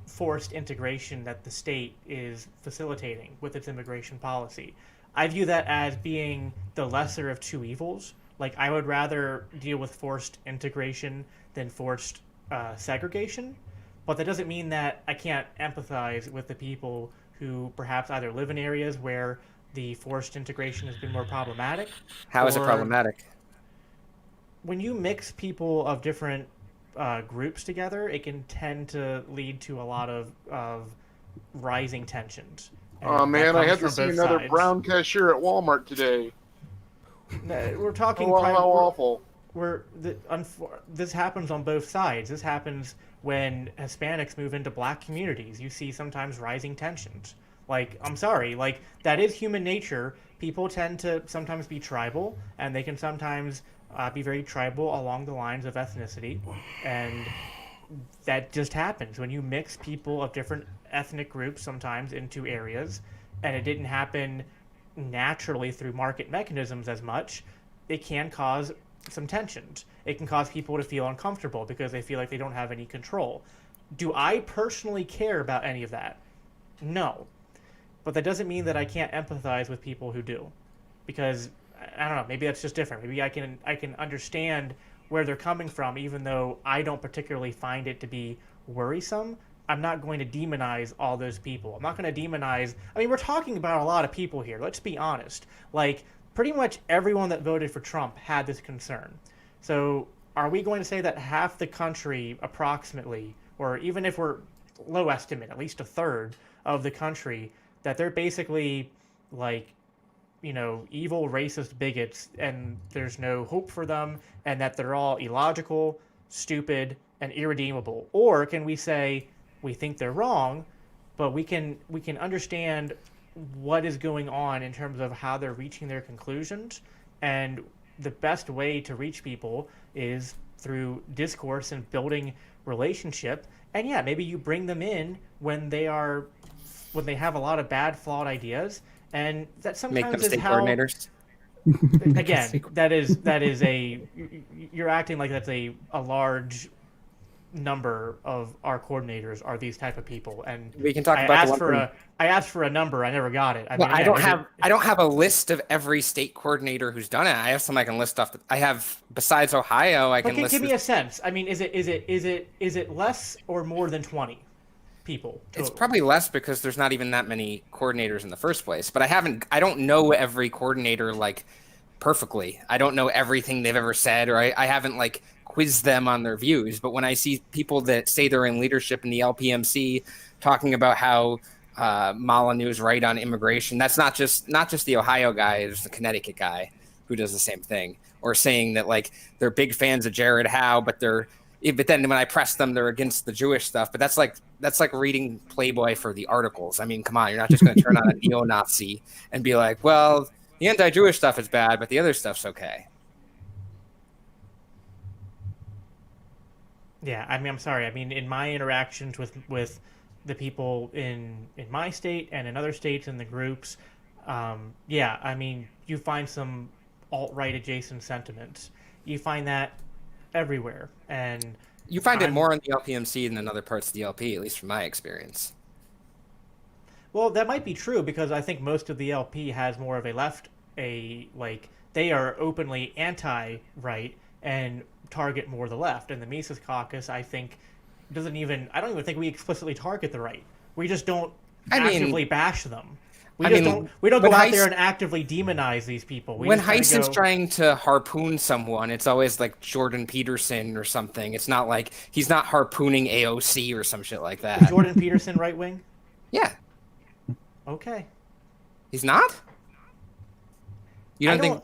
forced integration that the state is facilitating with its immigration policy. I view that as being the lesser of two evils. I would rather deal with forced integration than forced segregation, but that doesn't mean that I can't empathize with the people who perhaps either live in areas where the forced integration has been more problematic. How is it problematic? When you mix people of different groups together, it can tend to lead to a lot of rising tensions. Oh man, I had to see another brown cashier at Walmart today. We're talking. How awful! This happens on both sides. This happens when Hispanics move into black communities. You see sometimes rising tensions. I'm sorry, that is human nature. People tend to sometimes be tribal, and they can sometimes be very tribal along the lines of ethnicity, and that just happens when you mix people of different ethnic groups sometimes into areas, and it didn't happen naturally through market mechanisms as much. It can cause some tensions. It can cause people to feel uncomfortable because they feel like they don't have any control. Do I personally care about any of that? No. But that doesn't mean that I can't empathize with people who do. because I don't know, maybe that's just different. Maybe I can understand where they're coming from, even though I don't particularly find it to be worrisome. I'm not going to demonize all those people. I'm not going to demonize. I mean, we're talking about a lot of people here. Let's be honest. Like, pretty much everyone that voted for Trump had this concern. So are we going to say that half the country, approximately, or even if we're low estimate, at least a third of the country, that they're basically like, you know, evil, racist bigots, and there's no hope for them, and that they're all illogical, stupid, and irredeemable? Or can we say we think they're wrong, but we can understand what is going on in terms of how they're reaching their conclusions, and the best way to reach people is through discourse and building relationship. And yeah, maybe you bring them in when they have a lot of bad, flawed ideas, and that sometimes make them is state how coordinators. Again, that is a you're acting like that's a large number of our coordinators are these type of people, and we can talk I about asked for a number, I never got it. I well, mean, I don't have a list of every state coordinator who's done it. I have some I can list off. I have, besides Ohio, I can list. Give me a sense. I mean, is it less or more than 20 people total? It's probably less because there's not even that many coordinators in the first place. But I don't know every coordinator like perfectly. I don't know everything they've ever said, or I haven't like quizzed them on their views. But when I see people that say they're in leadership in the LPMC talking about how Molyneux's right on immigration, that's not just the Ohio guy, there's the Connecticut guy who does the same thing, or saying that like they're big fans of Jared Howe, but then when I press them, they're against the Jewish stuff. But that's like reading Playboy for the articles. I mean, come on, you're not just going to turn on a neo-Nazi and be like, well, the anti-Jewish stuff is bad, but the other stuff's okay. Yeah, I mean, I'm sorry. I mean, in my interactions with the people in my state and in other states and the groups, yeah, I mean, you find some alt-right adjacent sentiments. You find that everywhere, and you find it more in the LPMC than in other parts of the LP, at least from my experience. Well, that might be true, because I think most of the LP has more of they are openly anti-right and target more the left. And the Mises Caucus, I think, I don't even think we explicitly target the right. We just don't actively bash them. We don't go out there and actively demonize these people. When Heiss is trying to harpoon someone, it's always like Jordan Peterson or something. It's not like he's not harpooning AOC or some shit like that. Is Jordan Peterson right wing? Yeah. Okay. He's not? You don't think?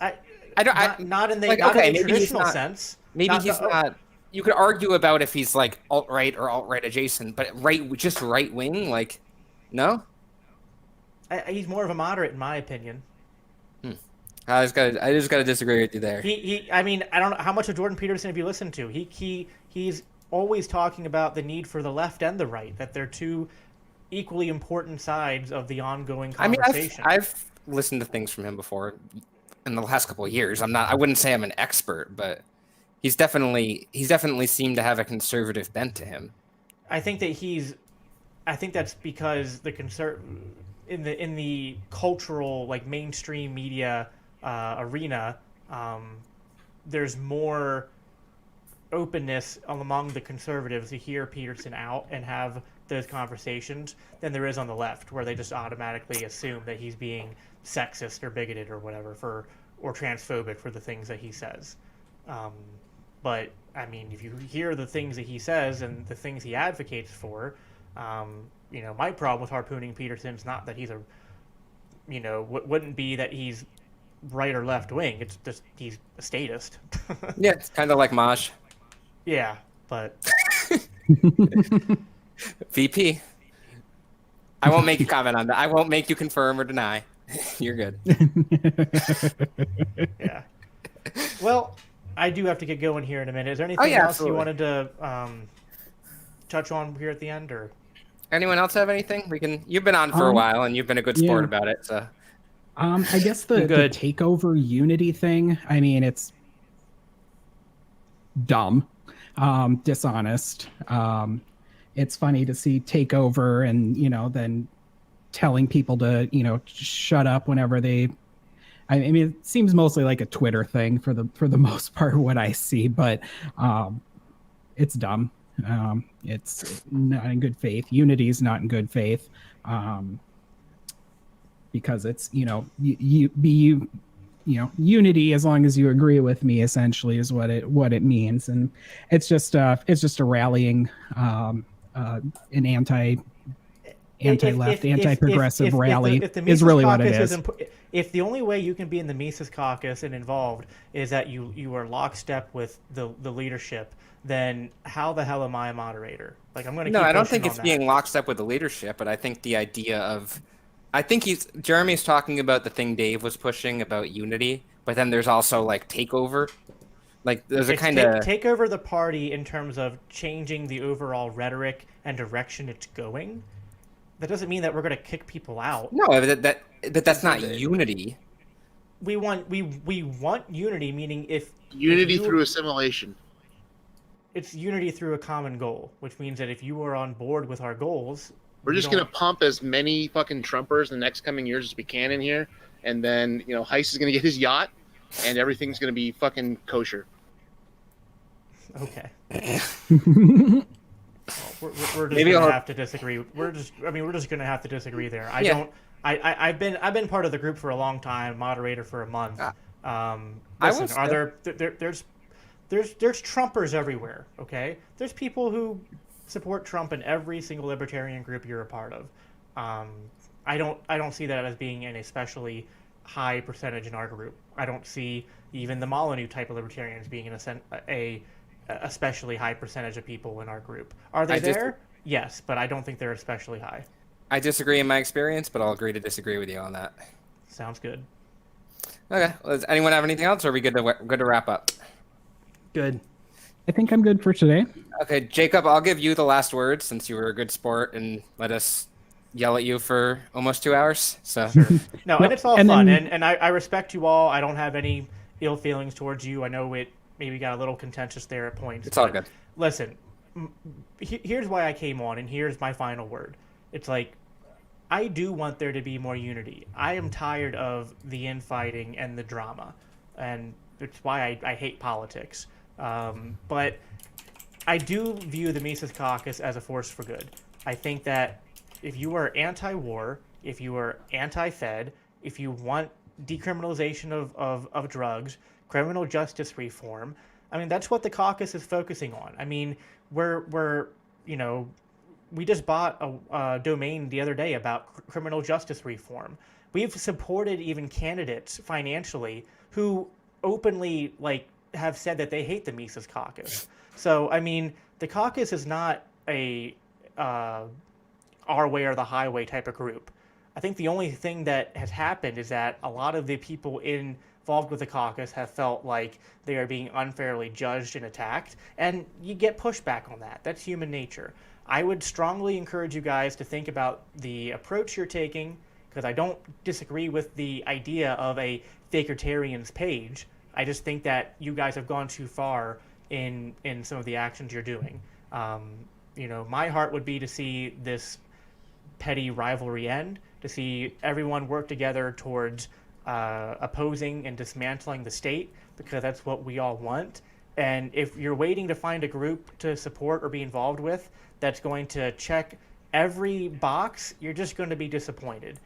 Not in the traditional sense. Maybe he's not. You could argue about if he's like alt-right or alt-right adjacent, but just right-wing, like, no? He's more of a moderate, in my opinion. I just gotta disagree with you there. I mean, I don't know how much of Jordan Peterson have you listened to. He's always talking about the need for the left and the right, that they're two equally important sides of the ongoing conversation. I mean, I've listened to things from him before in the last couple of years. I wouldn't say I'm an expert, but he's definitely seemed to have a conservative bent to him. I think that's because in the cultural, like, mainstream media arena, there's more openness among the conservatives to hear Peterson out and have those conversations than there is on the left, where they just automatically assume that he's being sexist or bigoted or whatever or transphobic for the things that he says. But I mean, if you hear the things that he says and the things he advocates for, my problem with harpooning Peterson's not that he's wouldn't be that he's right or left wing. It's just he's a statist. Yeah, it's kind of like Maj. Yeah, but VP. I won't make you comment on that. I won't make you confirm or deny. You're good. Yeah. Well, I do have to get going here in a minute. Is there anything else you wanted to touch on here at the end, or anyone else have anything? You've been on for a while and you've been a good sport about it. So, I guess the takeover unity thing. I mean, it's dumb, dishonest. It's funny to see takeover and then telling people to shut up whenever they I mean, it seems mostly like a Twitter thing for the most part, what I see, but it's dumb. It's not in good faith. Unity is not in good faith, because it's unity as long as you agree with me, essentially, is what it means, and it's just a rallying, an anti-left, anti-progressive rally is really what it is. If the only way you can be in the Mises Caucus and involved is that you are lockstep with the leadership, then how the hell am I a moderator? Like, I'm going to No, keep I don't pushing think it's on being that. lockstep with the leadership, but I think the idea of, Jeremy's talking about the thing Dave was pushing about unity, but then there's also like takeover. Like there's a kind of take over the party in terms of changing the overall rhetoric and direction it's going. That doesn't mean that we're going to kick people out. No, that's not unity. We want unity, meaning if through assimilation. It's unity through a common goal, which means that if you are on board with our goals, we're just going to pump as many fucking Trumpers in the next coming years as we can in here, and then Heist is going to get his yacht, and everything's going to be fucking kosher. Okay. Well, we're just gonna have to disagree. We're just gonna have to disagree there. I've been part of the group for a long time, moderator for a month. There's Trumpers everywhere. Okay, there's people who support Trump in every single libertarian group you're a part of. I don't see that as being an especially high percentage in our group. I don't see even the Molyneux type of libertarians being a especially high percentage of people in our group. Are they there? Yes, but I don't think they're especially high. I disagree in my experience, but I'll agree to disagree with you on that. Sounds good. Okay. Well, does anyone have anything else, or are we good to wrap up? Good. I think I'm good for today. Okay, Jacob, I'll give you the last word since you were a good sport and let us yell at you for almost 2 hours. So No, and it's all fun, and I respect you all. I don't have any ill feelings towards you. I know it maybe got a little contentious there at points. It's all good. Listen, here's why I came on, and here's my final word. It's like, I do want there to be more unity. I am tired of the infighting and the drama, and it's why I hate politics. But I do view the Mises Caucus as a force for good. I think that if you are anti-war, if you are anti-Fed, if you want decriminalization of drugs, criminal justice reform, I mean, that's what the caucus is focusing on. I mean, we just bought a domain the other day about criminal justice reform. We've supported even candidates financially who openly have said that they hate the Mises Caucus. So, I mean, the caucus is not a our way or the highway type of group. I think the only thing that has happened is that a lot of the people involved with the caucus have felt like they are being unfairly judged and attacked, and you get pushback on that. That's human nature. I would strongly encourage you guys to think about the approach you're taking, because I don't disagree with the idea of a Fakertarians page. I just think that you guys have gone too far in some of the actions you're doing. My heart would be to see this petty rivalry end, to see everyone work together towards opposing and dismantling the state, because that's what we all want. And if you're waiting to find a group to support or be involved with that's going to check every box, you're just going to be disappointed.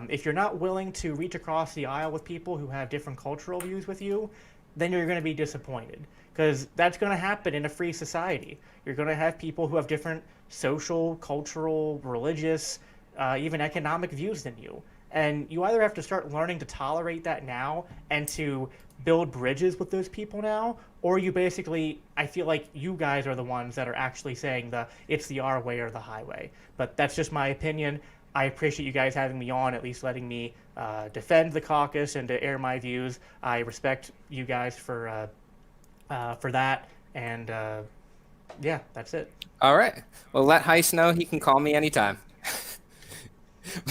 If you're not willing to reach across the aisle with people who have different cultural views with you, then you're going to be disappointed, because that's going to happen in a free society. You're going to have people who have different social, cultural, religious, even economic views than you. And you either have to start learning to tolerate that now and to build bridges with those people now, or you basically, I feel like you guys are the ones that are actually saying it's the our way or the highway. But that's just my opinion. I appreciate you guys having me on, at least letting me defend the caucus and to air my views. I respect you guys for that. And yeah, that's it. All right. Well, let Heist know he can call me anytime.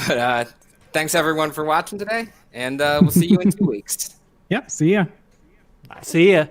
But thanks everyone for watching today, and we'll see you in 2 weeks. Yep. See ya. Bye. See ya.